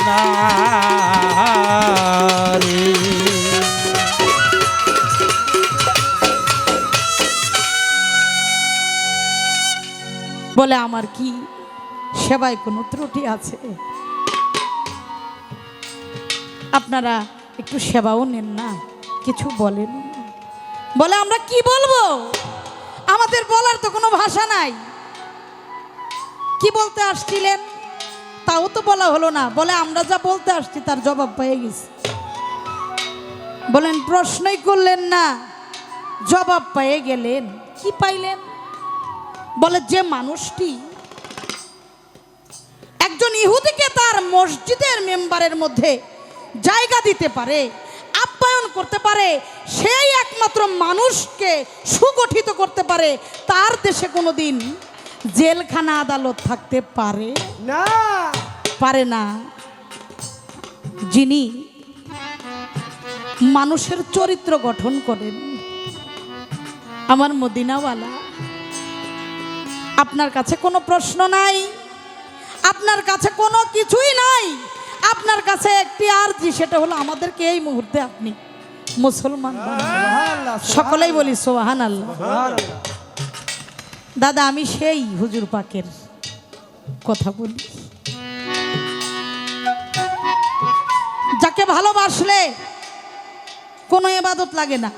না রে। বলে আমার কি সেবায় কোনো ত্রুটি আছে? আপনারা একটু সেবাও নেন না, কিছু বলেন না। বলে আমরা কি বলবো, আমাদের বলার তো কোনো ভাষা নাই। কি বলতে আসছিলেন তাও তো বলা হলো না। বলে আমরা যা বলতে আসছি তার জবাব পেয়ে গেছি। বলেন প্রশ্নই করলেন না, জবাব পেয়ে গেলেন। কি পাইলেন? বলে যে মানুষটি একজন ইহুদিকে তার মসজিদের মেম্বারের মধ্যে জায়গা দিতে পারে, আপ্যায়ন করতে পারে, সেই একমাত্র মানুষকে সুগঠিত করতে পারে। তার দেশে কোনোদিন জেলখানা আদালত থাকতে পারে না, পারে না। যিনি মানুষের চরিত্র গঠন করেন, আমার মদিনাওয়ালা। আপনার কাছে কোনো প্রশ্ন নাই, আপনার কাছে কোনো কিছুই নাই। আপনার কাছে একটি আরজি, সেটা হলো আমাদেরকে এই মুহূর্তে আপনি মুসলমান বানান। সকলেই বলি সুবহানাল্লাহ। দাদা আমি সেই হুজুর পাকের কথা বলি, যাকে ভালোবাসলে কোনো ইবাদত লাগে না,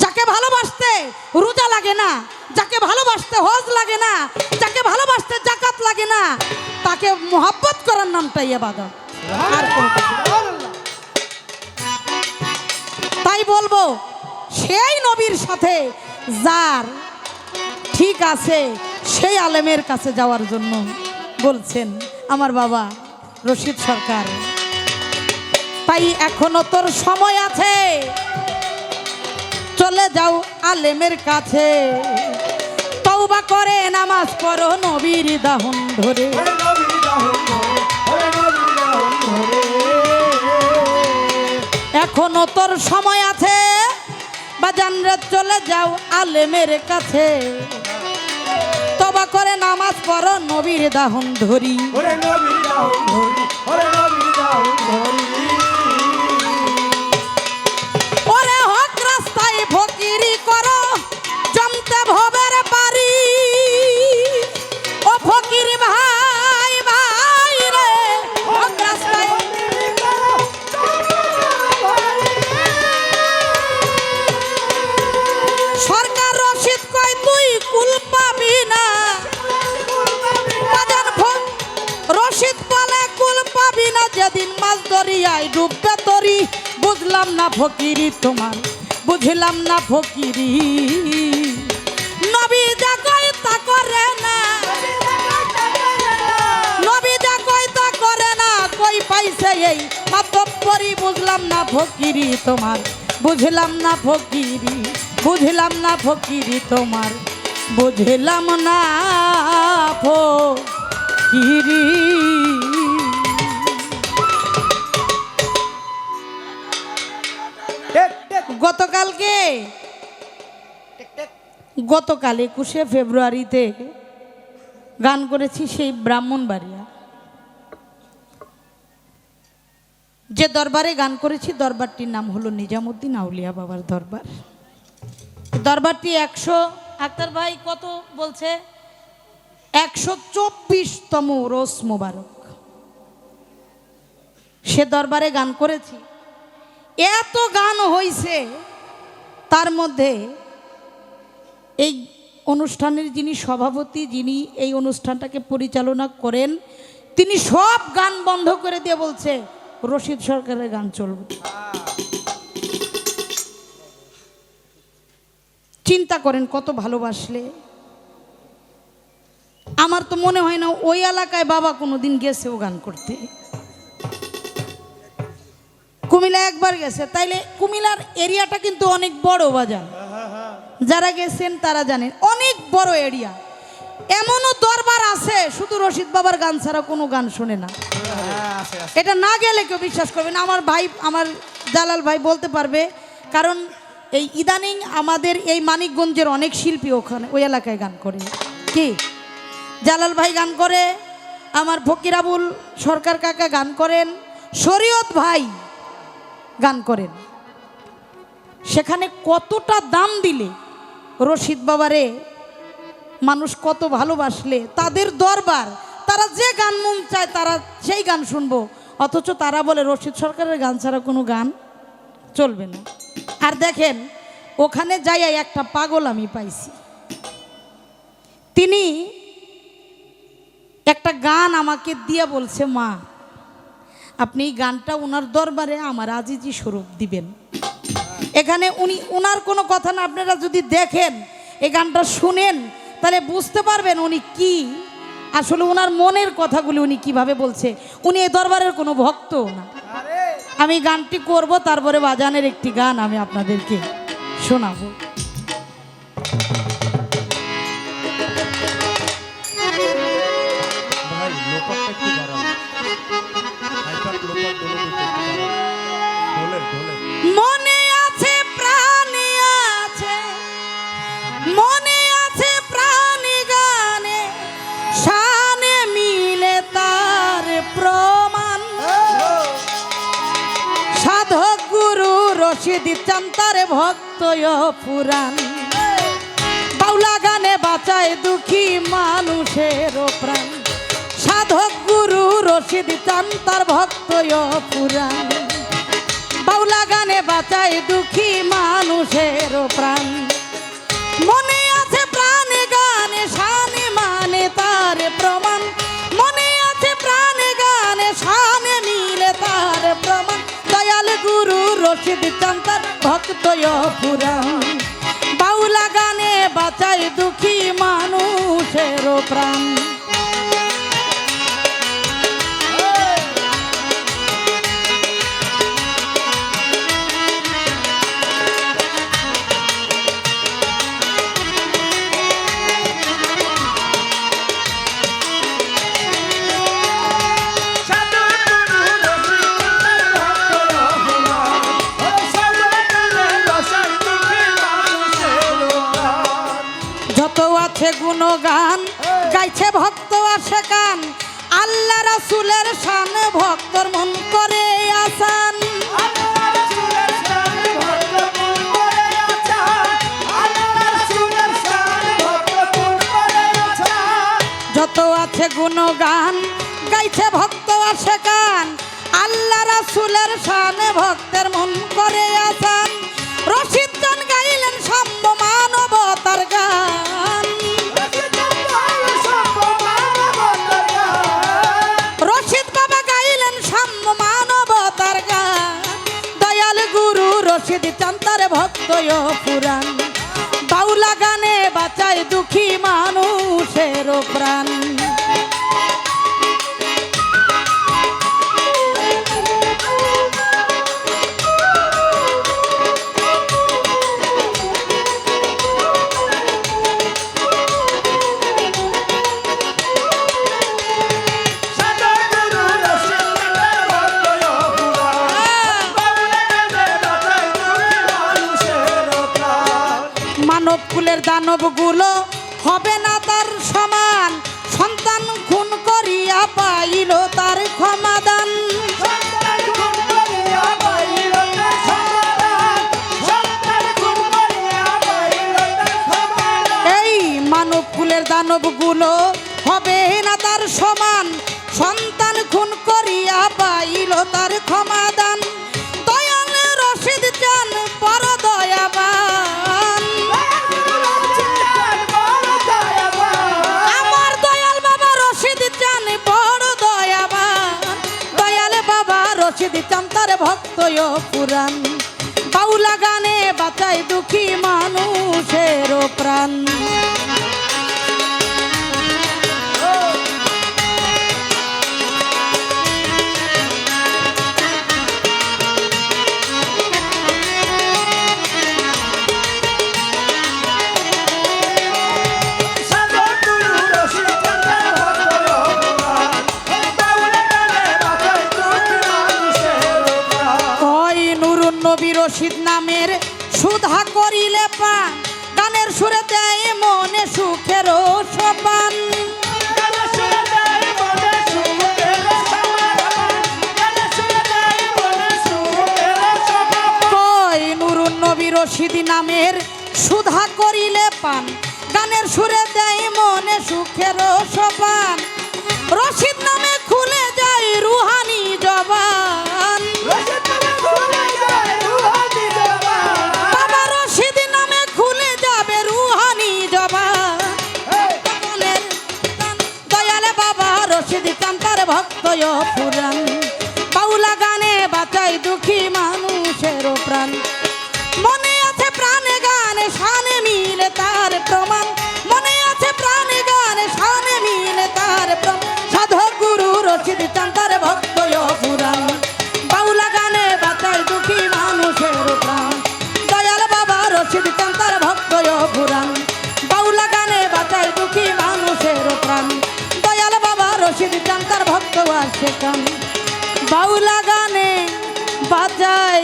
যাকে ভালোবাসতে রোজা লাগে না, যাকে ভালোবাসতে হজ লাগে না, যাকে ভালোবাসতে যাকাত লাগে না, তাকে মোহাব্বত করার নামটাই ইবাদত। আর কোনো কিছু না। তাই বলবো সেই নবীর সাথে যার ঠিক আছে সেই আলেমের কাছে যাওয়ার জন্য বলছেন আমার বাবা রশিদ সরকার। তাই এখনো তোর সময় আছে, চলে যাও আলেমের কাছে, তওবা করে নামাজ পড়ো নবীর দাহন ধরে। এখনো তোর সময় আছে বাজানরে চলে যাও আলেমের কাছে, তবা করে নামাজ পড়ো নবীর দাহন ধরি। ওরে নবীর দাহন ধরি, ওরে নবীর দাহন ধরি। ওরে হক রাস্তায় ফকিরি করো জমতে ভবের বাড়ি। ও ফকির ভাই ভাই রে, হক রাস্তায় সরকার রশিদ কয় তুই কুল পাবি না। বাজান রশিদ বলে কুল পাবি না, যেদিন মাছ দরিয়ায় ডুববে তরি। বুঝলাম না ফকিরি তোমার, বুঝলাম না ফকিরি। নবী যা কয় তা করে না, নবী যা কয় তা করে না। কই পাইছে এই মাতব্বরি, বুঝলাম না ফকিরি তোমার, বুঝলাম না ফকিরি, বুঝলাম না ফকিরি তোমার, বুঝলাম না ফকিরি। গতকাল 21শে ফেব্রুয়ারিতে গান করেছি সেই ব্রাহ্মণবাড়িয়া। যে দরবারে গান করেছি দরবারটির নাম হলো নিজামুদ্দিন আউলিয়া বাবার দরবার। দরবারটি 100, আক্তার ভাই কত বলছে, 124তম রোজ মোবারক। সে দরবারে গান করেছি, এত গান হয়েছে। তার মধ্যে এই অনুষ্ঠানের যিনি সভাপতি, যিনি এই অনুষ্ঠানটাকে পরিচালনা করেন, তিনি সব গান বন্ধ করে দিয়ে বলছে রশিদ সরকারের গান চলবে। চিন্তা করেন কত ভালোবাসলে। আমার তো মনে হয় না ওই এলাকায় বাবা কোনোদিন গেছেও গান করতে। কুমিল্লা একবার গেছে, তাইলে কুমিল্লার এরিয়াটা কিন্তু অনেক বড় বাজার। যারা গেছেন তারা জানেন অনেক বড় এরিয়া। এমনও দরবার আছে শুধু রশিদ বাবার গান ছাড়া কোনো গান শোনে না। এটা না গেলে কেউ বিশ্বাস করবে না। আমার ভাই, আমার জালাল ভাই বলতে পারবে, কারণ এই ইদানিং আমাদের এই মানিকগঞ্জের অনেক শিল্পী ওখানে ওই এলাকায় গান করে। কি জালাল ভাই গান করে, আমার ফকির আবুল সরকার কাকা গান করেন, শরীয়ত ভাই গান করেন। সেখানে কতটা দাম দিলে রশিদ বাবারে মানুষ কত ভালোবাসলে, তাদের দরবার, তারা যে গান মন চায় তারা সেই গান শুনবো। অথচ তারা বলে রশিদ সরকারের গান ছাড়া কোনো গান চলবে না। আর দেখেন ওখানে যাই একটা পাগল আমি পাইছি। তিনি একটা গান আমাকে দিয়ে বলছে, মা আপনি এই গানটা ওনার দরবারে আমার আজিজি স্বরূপ দিবেন। এখানে ওনার কোনো কথা না, আপনারা যদি দেখেন এই গানটা শুনেন তাহলে বুঝতে পারবেন উনি কি আসলে ওনার মনের কথাগুলি উনি কিভাবে বলছে। উনি এই দরবারের কোনো ভক্তও না। আমি গানটি করব, তারপরে বাজানের একটি গান আমি আপনাদেরকে শোনাবো। মনে আছে প্রাণে আছে, মনে আছে প্রাণে গানে শানে মিলে তার প্রমাণ। সাধক গুরু রশিদ চান্তার ভক্ত পুরাণ। বাউলা গানে বাঁচায় দুঃখী মানুষের প্রাণ। সাধক গুরু রশিদ চান্তার ভক্ত পুরাণ। বাউলা গানে বাঁচায় দুঃখী মানুষের প্রাণ। মনে আছে প্রাণে গানে শানে মানে তার প্রমাণ। মনে আছে প্রাণে গানে শানে মিলে তার প্রমাণ। দয়াল গুরু রশিদ চান্তার ভক্ত পুরাণ। বাউলা গানে বাঁচায় দুঃখী মানুষের প্রাণ। গুণগান গাইছে ভক্ত আসে কান আল্লাহ রাসূলের শান ভক্তর মন করে আসান যত আছে গুণগান গাইছে ভক্ত আসে কান আল্লাহ রাসূলের শান ভক্তের মন করে আসান রশিদ খান গাইলেন সাম্য মানবতার গান রশিদ বাবা গাইলেন সাম্য মানবতার গান দয়াল গুরু রশিদ চান তার ভক্ত পুরাণ বাউলা গানে বাঁচায় দুঃখী মানুষের প্রাণ মানব কুলের দানবগুলো হবে না তার সমান সন্তান খুন করিয়া পাইল তার ক্ষমাদান এই মানব কুলের দানবগুলো হবে না তার সমান সন্তান খুন করিয়া পাইল তার ক্ষমাদান দয়াল রশিদ চান বড় দয়াবান আমার দয়াল বাবা রশিদ চান বড় দয়াবান দয়াল বাবা রশিদ চান তার ভক্ত পুরাণ বাউলা গানে বাঁচায় দুঃখী মানুষের প্রাণ নবী রশিদ নামের সুধা করিলে পান গানের সুরে দেয় মনে সুখের সোপান কই নুরুন নবী রশিদ নামের সুধা করিলে পান গানের সুরে দেয় মনে সুখের সোপান রশিদ নামে খুলে যায় রুহানি জবান ভক্ত পুরাণ বাউলা গানে বাঁচায় দুঃখী মানুষের প্রাণ মনে আছে প্রাণে গানে শানে মিলে তার প্রমাণ মনে আছে প্রাণে গানে শানে মিলে তার প্রমাণ সাধক গুরু রশিদ চান তার ভক্ত পুরাণ বাউলা গানে বাঁচায় দুঃখী মানুষের প্রাণ দয়াল বাবা রশিদ চান তার ভক্ত পুরাণ বাউলা গানে বাঁচায় দুঃখী মানুষের প্রাণ দয়াল বাবা রশিদ চান তার ভক্ত আসে কান বাউলা গানে বাজায়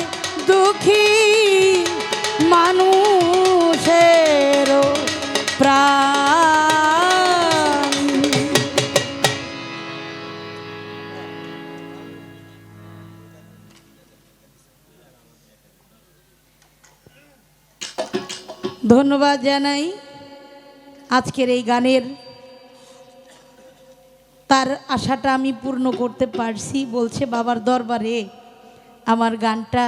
দুঃখী মানুষের প্রাণ ধন্যবাদ জানাই আজকের এই গানের তার আশাটা আমি পূর্ণ করতে পারছি বলছে বাবার দরবারে আমার গানটা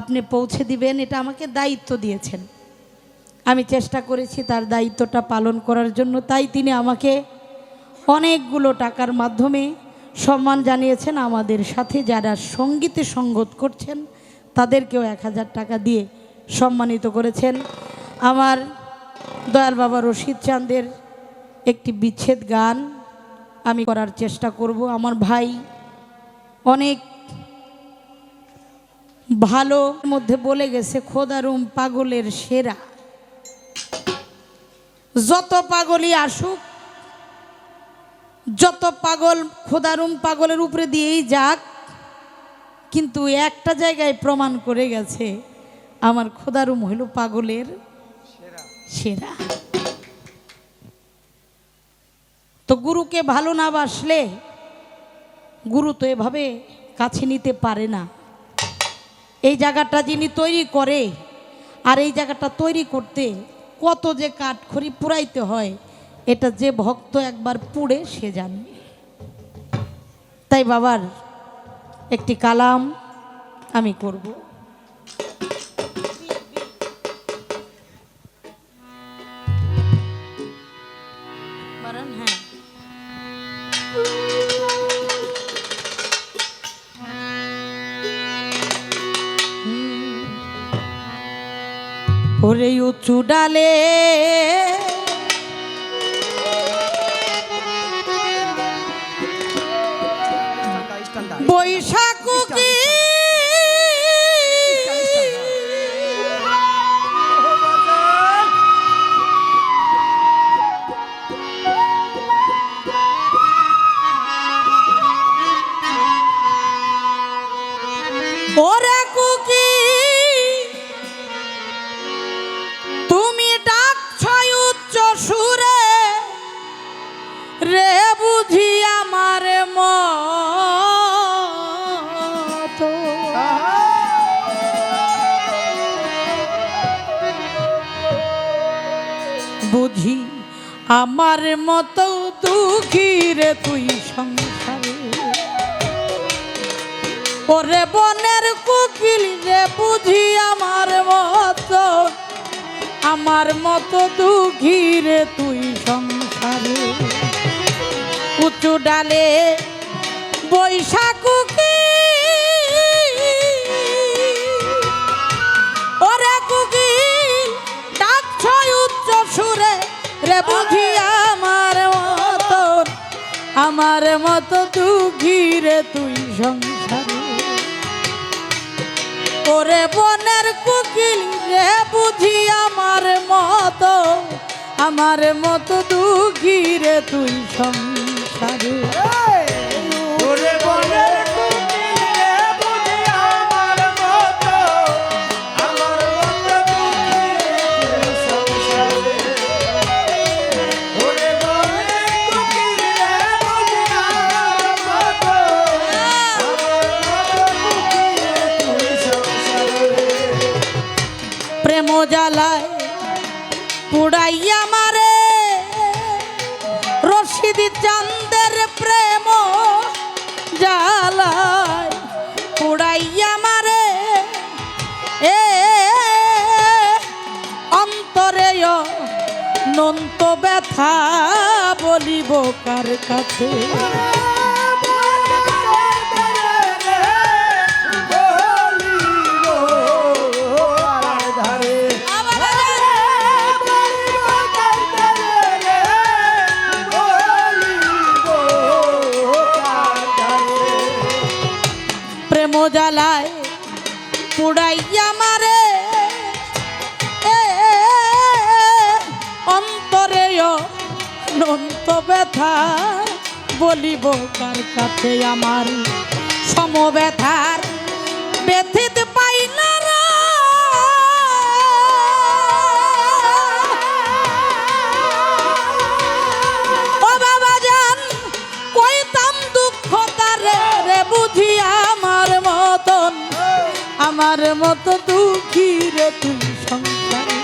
আপনি পৌঁছে দিবেন এটা আমাকে দায়িত্ব দিয়েছেন আমি চেষ্টা করেছি তার দায়িত্বটা পালন করার জন্য তাই তিনি আমাকে অনেকগুলো টাকার মাধ্যমে সম্মান জানিয়েছেন আমাদের সাথে যারা সঙ্গীতে সঙ্গত করছেন তাদেরকেও 1000 টাকা দিয়ে সম্মানিত করেছেন আমার দয়াল বাবা রশিদ চাঁদের একটি বিচ্ছেদ গান আমি করার চেষ্টা করব আমার ভাই অনেক ভালো মধ্যে বলে গেছে খোদারুম পাগলের সেরা যত পাগলই আসুক যত পাগল খোদারুম পাগলের উপরে দিয়েই যাক কিন্তু একটা জায়গায় প্রমাণ করে গেছে আমার খোদারুম হইল পাগলের সেরা তো গুরুকে ভালো না বাসলে গুরু তো এভাবে কাছে নিতে পারে না। এই জায়গাটা যিনি তৈরি করে আর এই জায়গাটা তৈরি করতে কত যে কাঠখড়ি পুরাইতে হয় এটা যে ভক্ত একবার পুড়ে সে জানে। তাই বাবার একটি কালাম আমি করব। হ্যাঁ, ওরে উঁচু ডালে বৈশাখ কি ওরে কুকি তুমি ডাকছ উচ্চ সুরে রে বুঝি আমার মত বুঝি আমার মতো দুঃখী রে তুই সংসারে ওরে বনের কোকিল রে বুঝি আমার মতো দুঃখী রে তুই সংসারে উঁচু ডালে বৈশাখ কি ওরে কোকিল ডাকছ উচ্চ সুরে রে বুঝি আমার মতো দুঃখী রে তুই সংসারে ওরে বনের কোকিল রে বুঝি আমার মতো দুঃখী রে তুই সংসারে ওরে বনের কোকিল রে বুঝি আমার মতো দুঃখী রে সংসারে ওরে বনের কোকিল রে বুঝি আমার মতো দুঃখী রে তুই সংসারে প্রেম জ্বালায় পুড়াইয়া মারে রশিদ চাঁদের প্রেম জ্বালায় পুড়াইয়া মারে এ অন্তরে নন্ত ব্যথা বলিব কার কাছে প্রেম জ্বালায় পুড়াইয়া মারে অন্তরে নন্ত ব্যথা বলিব কার কাছে আমার সম ব্যথার ব্যথিত পাই না ও বাবা জান কইতাম দুঃখ তারে রে বুঝি আমার মতো দুঃখী রে তুই সংসারে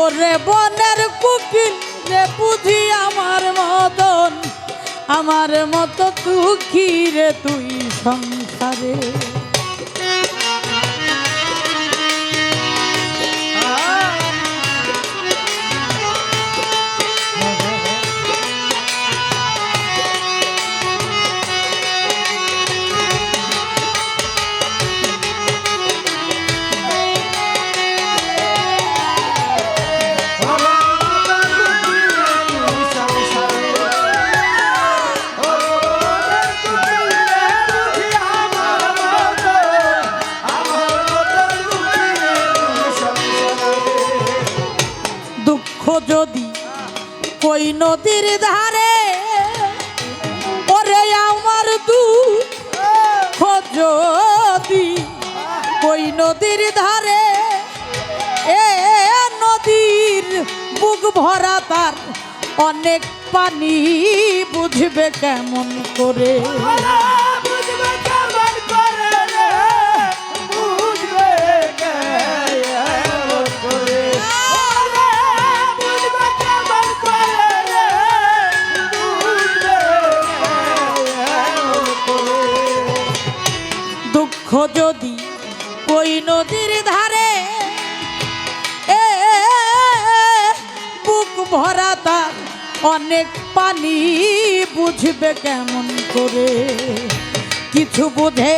ওরে বনের কোকিল রে বুঝি আমার মতো দুঃখী রে তুই সংসারে যদি কই নদীর ধারে ওরে আমার দুঃখ যদি কই নদীর ধারে এ নদীর বুক ভরা তার অনেক পানি বুঝবে কেমন করে? বুঝবে কেমন করে রে, বুঝবে কেমন করে? ওরে বুঝবে কেমন করে রে, বুঝবে কেমন করে? দুঃখ যদি ওই নদীর ধারে এ বুক ভরা তার অনেক পানি বুঝবে কেমন করে? কিছু বুঝে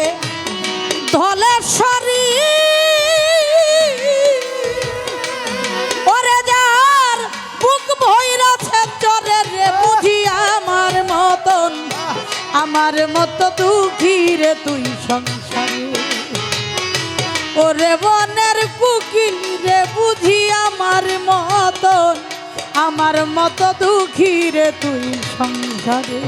ধলেশ্বরী ওরে যার বুক ভৈরাছে চরে রে, বুঝি আমার মতো দুঃখী রে তুই সংসারে। ওরে বনের কুকিল রে, বুঝি আমার মতো দুঃখী রে তুই সংসারে।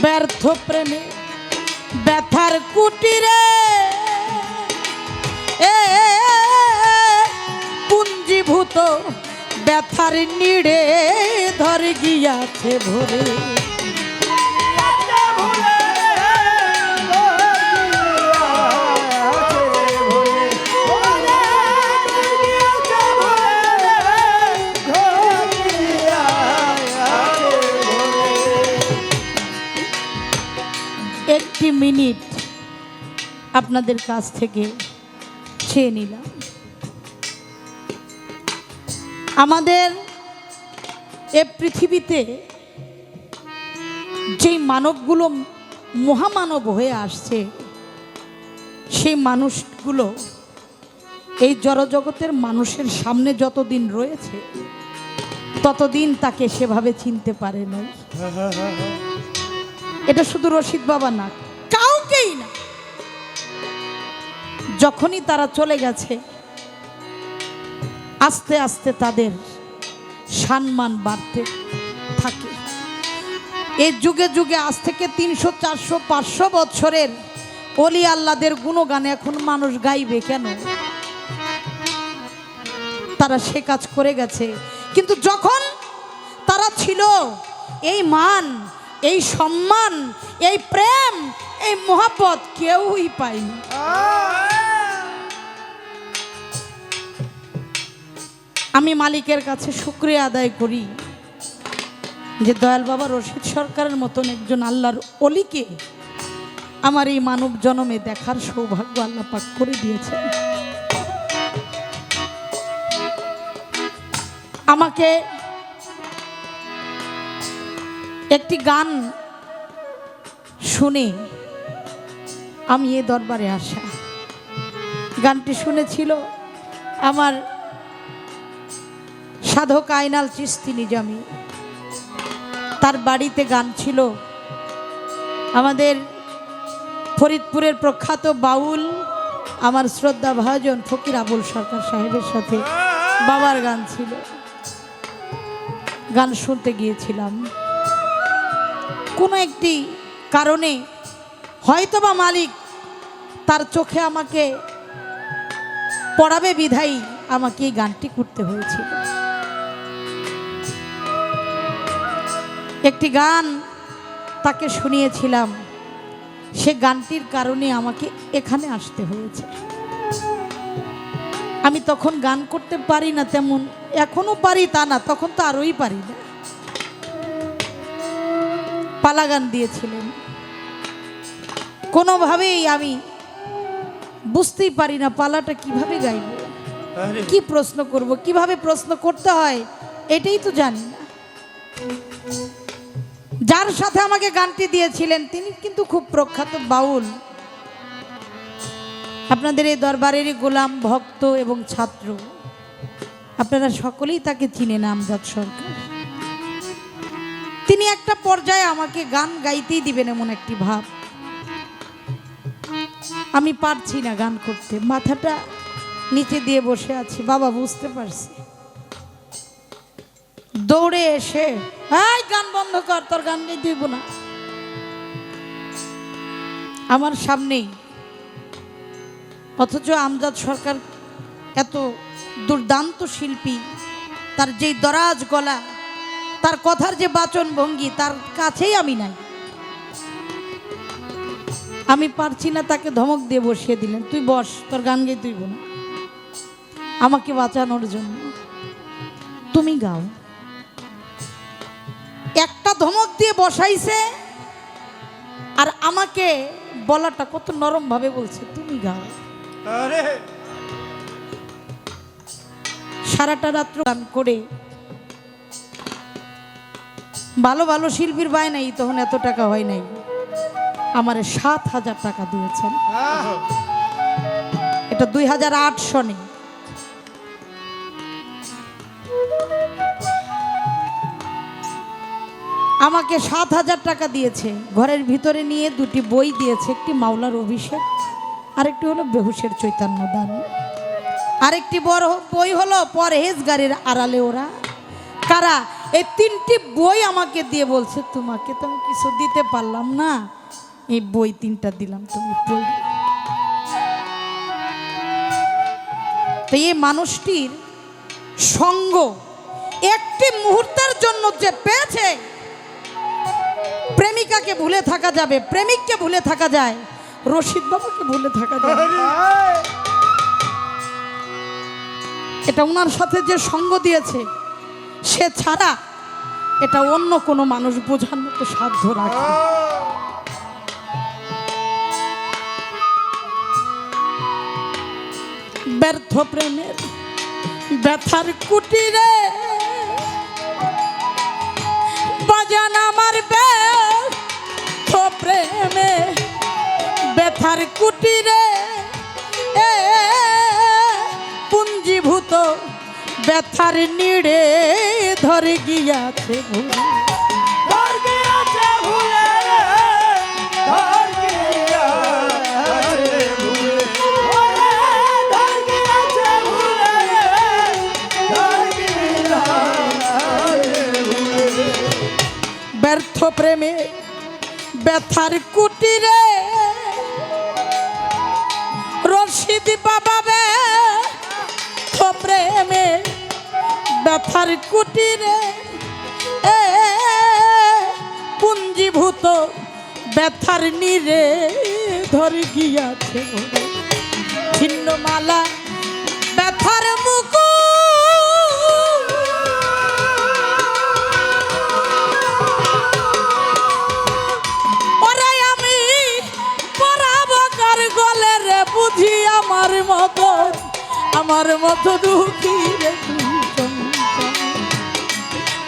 ব্যর্থ প্রেমে ব্যথার কুটিরে এ পুঞ্জীভূত ব্যথার নিড়ে ধর গিয়াছে ভরে। একটি মিনিট আপনাদের কাছ থেকে চেয়ে নিলাম। আমাদের এ পৃথিবীতে যেই মানবগুলো মহামানব হয়ে আসছে, সেই মানুষগুলো এই জড়জগতের মানুষের সামনে যতদিন রয়েছে ততদিন তাকে সেভাবে চিনতে পারে নাই। এটা শুধু রশিদ বাবা না, কাউকেই না। যখনই তারা চলে গেছে আস্তে আস্তে তাদের সম্মান বাড়তে থাকে। এই যুগে যুগে আজ থেকে 300, 400, 500 বছরের ওলি আল্লাহদের গুণগান এখন মানুষ গাইবে কেন? তারা সে কাজ করে গেছে। কিন্তু যখন তারা ছিল, এই মান, এই সম্মান, এই প্রেম, এই মোহাব্বত কেউই পায়নি। আমি মালিকের কাছে শুকরিয়া আদায় করি যে দয়াল বাবা রশিদ সরকারের মতন একজন আল্লাহর অলিকে আমার এই মানব জনমে দেখার সৌভাগ্য আল্লাহ পাক করে দিয়েছেন। আমাকে একটি গান শুনে আমি এ দরবারে আসা। গানটি শুনেছিল আমার সাধক আইনাল চিস্তি নিজামী। তার বাড়িতে গান ছিল আমাদের ফরিদপুরের প্রখ্যাত বাউল আমার শ্রদ্ধা ভাজন ফকির আবুল সরকার সাহেবের সাথে বাবার গান ছিল। গান শুনতে গিয়েছিলাম। কোনো একটি কারণে হয়তোবা মালিক তার চোখে আমাকে পড়াবে বিধায়ী আমাকে এই গানটি করতে হয়েছিল। একটি গান তাকে শুনিয়েছিলাম, সে গানটির কারণে আমাকে এখানে আসতে হয়েছে। আমি তখন গান করতে পারি না তেমন, এখনো পারি তা না, তখন তো আরোই পারি না। পালা গান দিয়েছিলেন। কোনোভাবেই আমি বুঝতেই পারি না পালাটা কিভাবে গাইব, কি প্রশ্ন করব, কিভাবে প্রশ্ন করতে হয় এটাই তো জানি না। যার সাথে আমাকে গানটি দিয়েছিলেন তিনি কিন্তু খুব প্রখ্যাত বাউল, আপনাদের এই দরবারেরই গোলাম ভক্ত এবং ছাত্র। আপনারা সকলেই তাকে চিনেন, আমজাদ সরকার। তিনি একটা পর্যায়ে আমাকে গান গাইতেই দিবেন এমন একটি ভাব। আমি পারছি না গান করতে, মাথাটা নিচে দিয়ে বসে আছি। বাবা বুঝতে পারছি, দৌড়ে এসে এই গান বন্ধ কর, তোর গান গাইতে হইব না। আমার সামনেই, অথচ আমজাদ সরকার এত দুর্দান্ত শিল্পী, তার যেই দরাজ গলা, তার কথার যে বাচন ভঙ্গি, তার কাছেই আমি নাই। আমি পারছি না, তাকে ধমক দিয়ে বসিয়ে দিলেন, তুই বস, তোর গান গাই তুই না। আমাকে বাঁচানোর জন্য তুমি গাও। একটা ধমক দিয়ে বসাইছে, আর আমাকে বলাটা কত নরম ভাবে বলছে, তুমি গাও। সারাটা রাত্র গান করে, ভালো ভালো শিল্পীর বায় নাই, তখন এত টাকা হয় নাই, আমারে 7,000 টাকা দিয়েছেন। এটা 2008 সনে। আমাকে 7,000 টাকা দিয়েছে, ঘরের ভিতরে নিয়ে 2টি বই দিয়েছে, একটি মাওলার অভিষেক, আরেকটি হলো বেহুশের চৈতন্য দান, আরেকটি বড় বই হলো পরহেজগারের আড়ালে ওরা কারা। এই 3টি বই আমাকে দিয়ে বলছে, তোমাকে তো আমি কিছু দিতে পারলাম না, এই বই 3টা দিলাম, তুমি পড়ো। তো এই মানুষটির সঙ্গ একটি মুহূর্তের জন্য যে পেয়েছে, প্রেমিকাকে ভুলে থাকা যাবে, প্রেমিককে ভুলে থাকা যায়, রশিদ বাবাকে ভুলে থাকা যায়। এটা ওনার সাথে যে সঙ্গ দিয়েছে, সে ছাড়া এটা অন্য কোনো মানুষ বোঝার মতো সাধ্য রাখে। ব্যর্থ প্রেমের ব্যথার কুটিরে বাজান আমার ব্যর্থ প্রেমে ব্যথার কুটিরে পুঞ্জীভূত ব্যথার নিড়ে ধরে গিয়াছে ভুলে। ব্যর্থ প্রেমে ব্যথার কুটিরে রশিদ বাবা ব্যর্থ প্রেমে ব্যথার কুটিরে পুঞ্জীভূত ব্যথার নিরে ধরে গিয়াছে ছিন্নমালা ব্যথার মুকুট। বুঝি আমার মতো দুঃখী রে তুই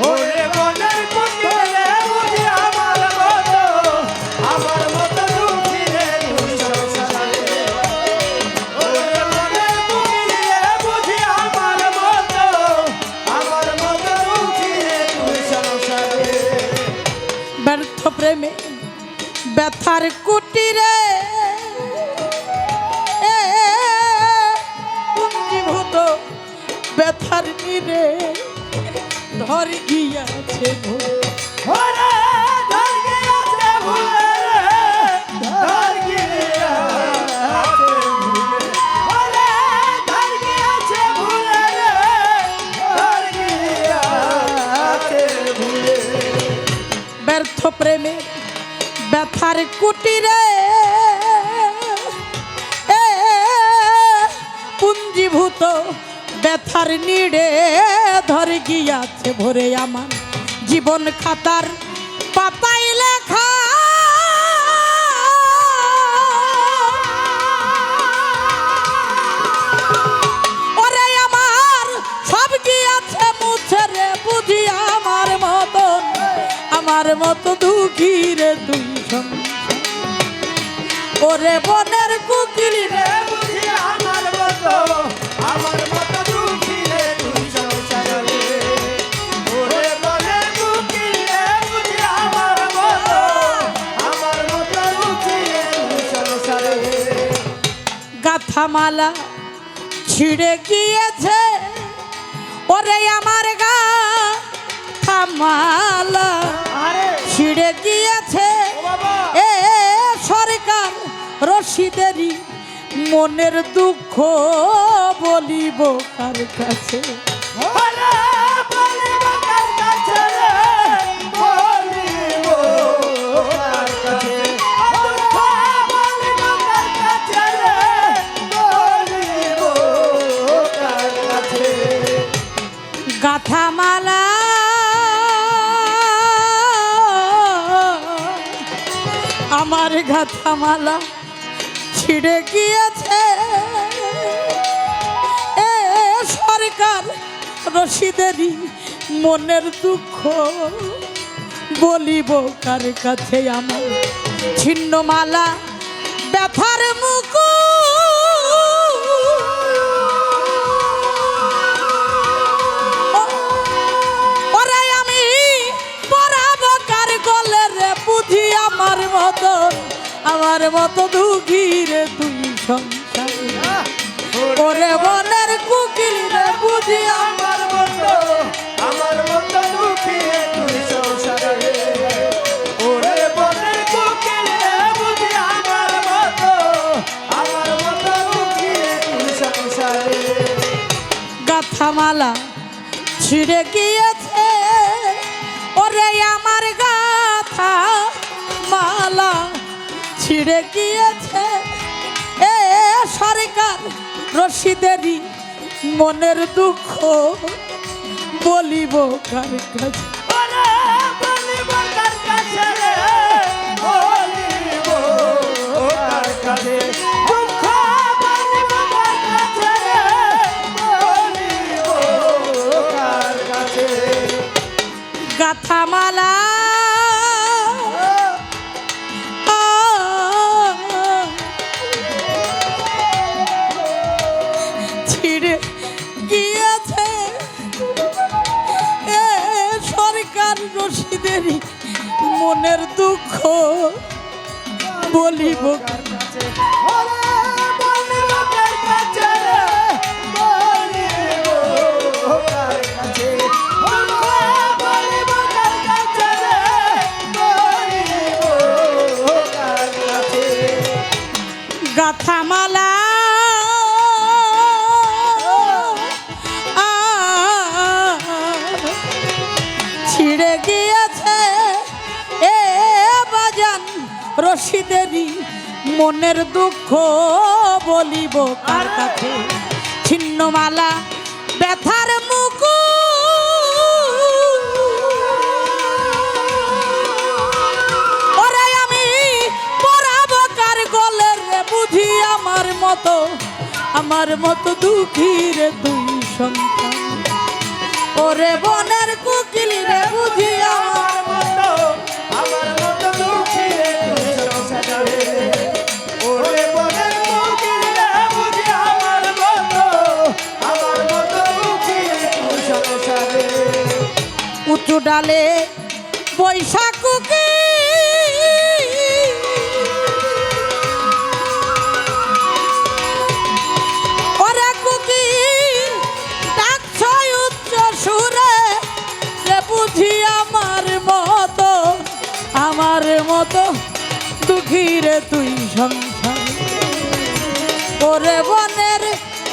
ওরে মনের বুঝি রে বুঝি আমার মতো দুঃখী রে তুই সংসারে। ওরে মনের বুঝি রে বুঝি আমার মতো দুঃখী রে তুই সংসারে। ব্যর্থ প্রেমে ব্যথার কুটিরে ব্যথার নিরে ধর গিয়াছে ভুলে। ওরে ধর গিয়াছে ভুলে রে, ধর গিয়াছে ভুলে। ওরে ধর গিয়াছে ভুলে রে, ধর গিয়াছে ভুলে। ব্যর্থ প্রেমে ব্যথার কুটিরে পুঞ্জীভূত ব্যথার নিড়ে ধরে গিয়াছে ভরে আমার জীবন খাতার পাতায় লেখা। আমার মতো দুঃখী রে তুই সংসার ওরে বনের কুকিল রে বুঝি আমার মতো দুঃখী রে তুই সংসারে ওরে বলে দুঃখী রে বুঝি আমার মতো দুঃখী রে তুই সংসারে গাথামালা ছিঁড়ে গিয়েছে ওরে আমার গাথামালা আরে ছিঁড়ে গিয়েছে ও বাবা এ সরকার রশিদেরই মনের দুঃখ বলিব কার কাছে ওরে বলিব কার কাছে রে বলিব কার কাছে দুঃখ বলিব কার কাছে রে বলিব কার কাছে গাথামালা আমার গাথামালা ছিঁড়ে গিয়েছে এ সরকার রশিদেরই মনের দুঃখ বলিব কার কাছে আমার ছিন্নমালা ব্যথার মুখ ওরে আমি পরাবো কার গলে রে বুঝি আমার মতো দুঃখী রে তুই সংসার ওরে বনের কুকিল রে বুঝি আমার মতো দুঃখী রে তুই সংসারে ওরে বনের কোকিল রে বুঝি আমার মতো দুঃখী রে তুই সংসারে গাথামালা ছিঁড়ে গিয়েছে ওরে আমার গাথা মালা ছিঁড়ে গিয়েছে এ সরকার রশিদেরই মনের দুঃখ বলিব কার কাছে ওরে বলিব কার কাছে রে বলিব কার কাছে দুঃখ বলিব কার কাছে রে বলিব কার কাছে গাথামালা ছিঁড়ে গিয়েছে এ সরকার রশিদেরই মনের দুঃখ বলিব কার কাছে ওরে বলিব কার কাছে রে বলিব কার কাছে দুঃখ বলিব কার কাছে রে বলিব কার কাছে গাথামালা ছিঁড়ে গিয়েছে এ বাজান রশিদেরই মনের দুঃখ বলিব কার কাছে ছিন্নমালা ব্যথার মুখ ওরে আমি পরাবো কার গলে রে বুঝি আমার মতো দুঃখী রে তুই সন্তান ওরে বনের কুকিল রে বুঝি আমার মতো দুঃখী রে তুই সংসারে ওরে বনের কোকিল রে বুঝি আমার মতো দুঃখী রে তুই সংসারে উঁচু ডালে বৈশাখ কুকি ওরে কুকি ডাকছয় উচ্চ সুরে রে বুঝি আমার মতো দুঃখী রে তুই সংসার ওরে বনের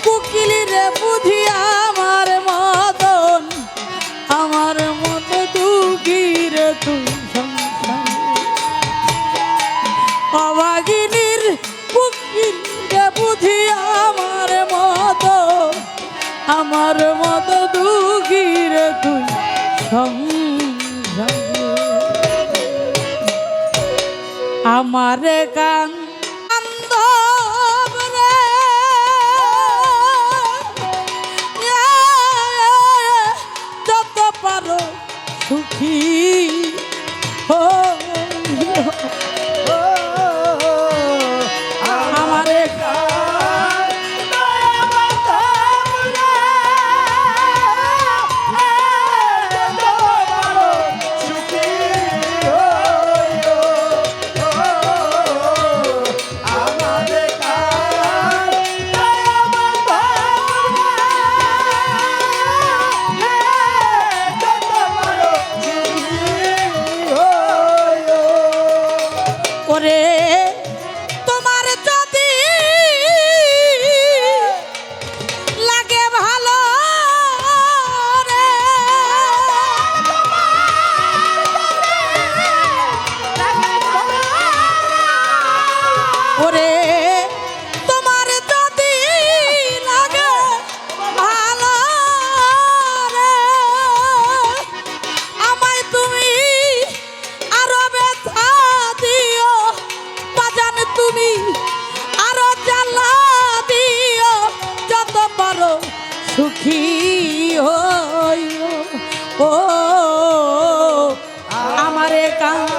কুকিল রে বুঝি আমার মতো দুঃখী রে তুই সংসার অভাগিনীর কুকিল রে বুঝি আমার মতো দুঃখী রে তুই সংসার আমারে গান যত পারো সুখী সুখী হইও ও আমারে কান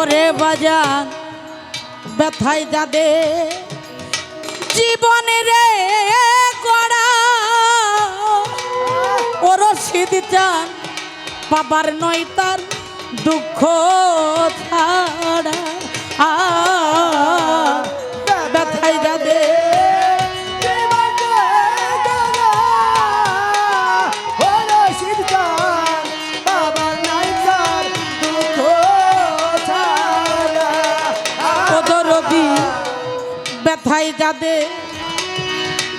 ওরে বাজান ব্যথায় যাদে জীবনে রে গড়া ও রশিদ চান বাবার নয় তার দুঃখ ছাড়া ব্যথায় যাদে ব্যথায় যাদে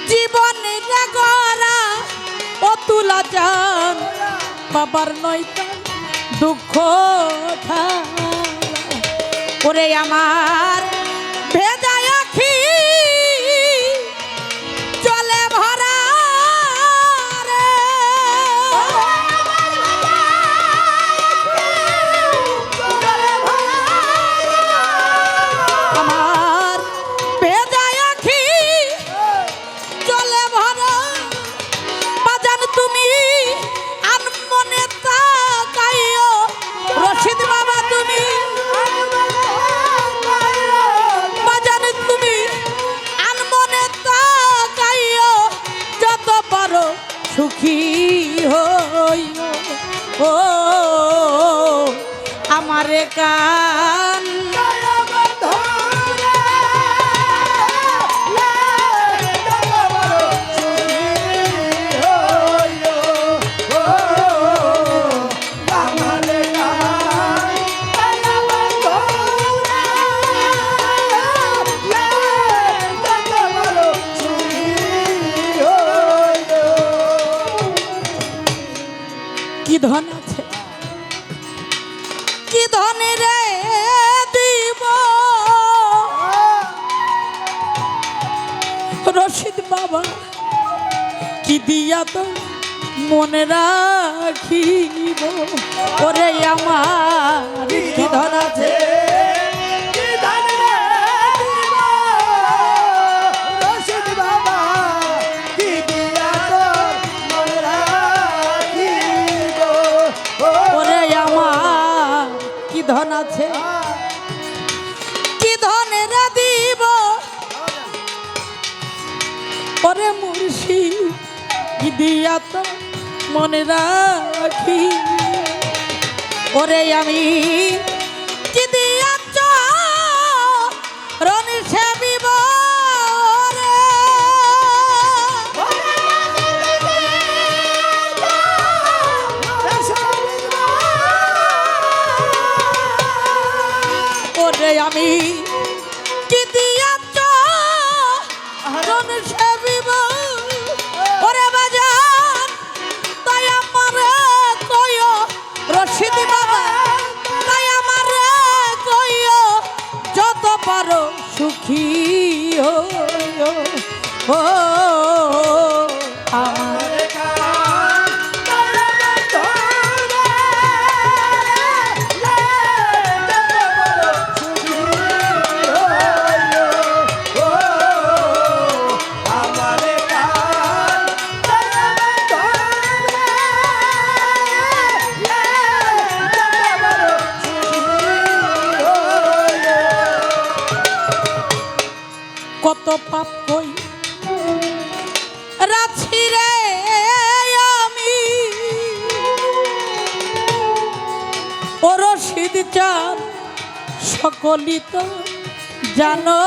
জীবনে গড়া ও তুলা যান বাবার নয় তার দুঃখ ছাড়া ওরে আমার ভেজা আখি জলে ভরা রে আমার ভেজা আখি জলে ভরা বাজান তুমি আনমনে তাকাইও রশিদ বাবা তুমি বাজান তুমি আনমনে তাকাইও যত পারো সুখী হইও ও আমারে কান কি ধন আছে কি ধনে রে দিব রশিদ বাবা কি দিয়া তো মনে রাখিব ওরে আমার কি ধন আছে ধন আছে কি ধনের দিব ওরে মুর্শিদ কি দিয়া তো মনে রাখি ওরে আমি কি দিয়া রনি সেবিব আমি কি দিয়াছ জন সেবিব ওরে বাজান তাই আমার কইও রশিদ বাবা তাই আমার কইও যত পারো সুখী হইও ও আমার কত পাপ কই রাছি রে আমি ও রশিদ চান সকলি তো জানো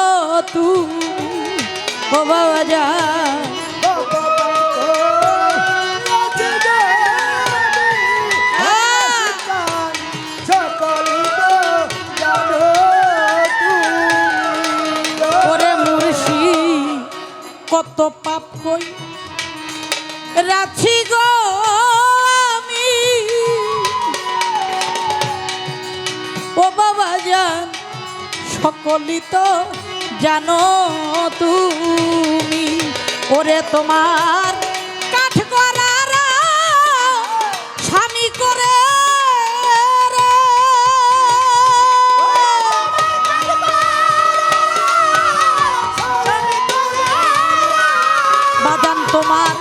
তুমি ও বাবা জান কত পাপ কই রাছি গো আমি সকলই তো জানো তুমি ওরে তোমার কাঠ করার স্বামী করে রে। বাদান তোমার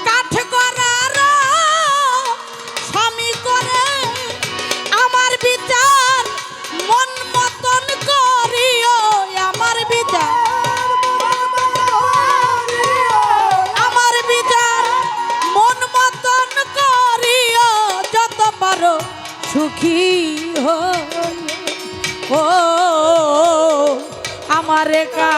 কাঠ করার স্বামী করে আমার বিচার মন মতন করিও আমার বিচার আমার বিচার মন মতন করিও যত পারো সুখী ও আমার কা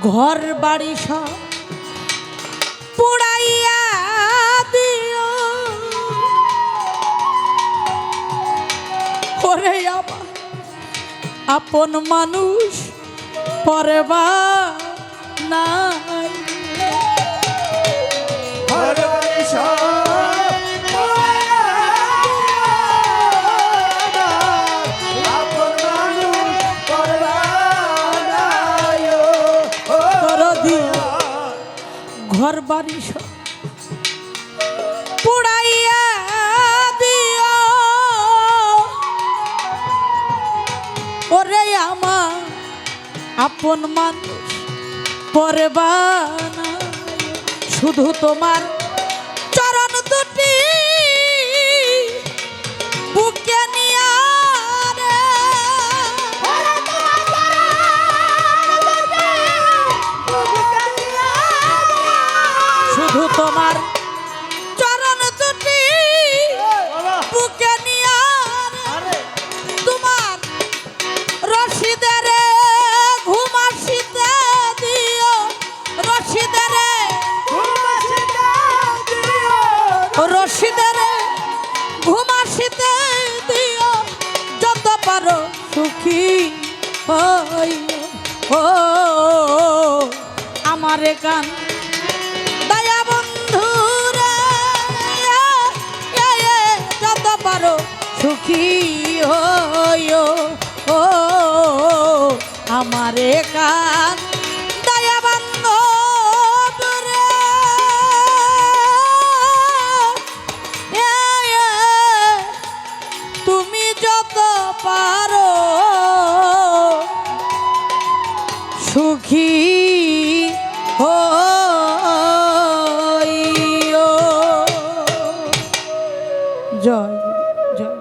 ঘর বাড়ি সব পুড়াইয়া দিও ওরে আমার আপন মানুষ পরবা নাই। ঘর বাড়ি সব পুড়াইয়া দিও ওরে আমার আপন মানুষ পরবা না। শুধু তোমার চরণ দুটি বুকে নিয়া রে। শুধু তোমার চরণ দুটি বুকে নিয়া রে। তোমার রশিদের ঘুম আসিতে দিও রশিদের রশিদের ঘুম আসিতে দিও যত পারো সুখী ও আমারে কান দয়া বন্ধু রে যত পারো সুখী ও আমারে কান দয়া বন্ধু রে তুমি যত পারো সুখী জয় জয়।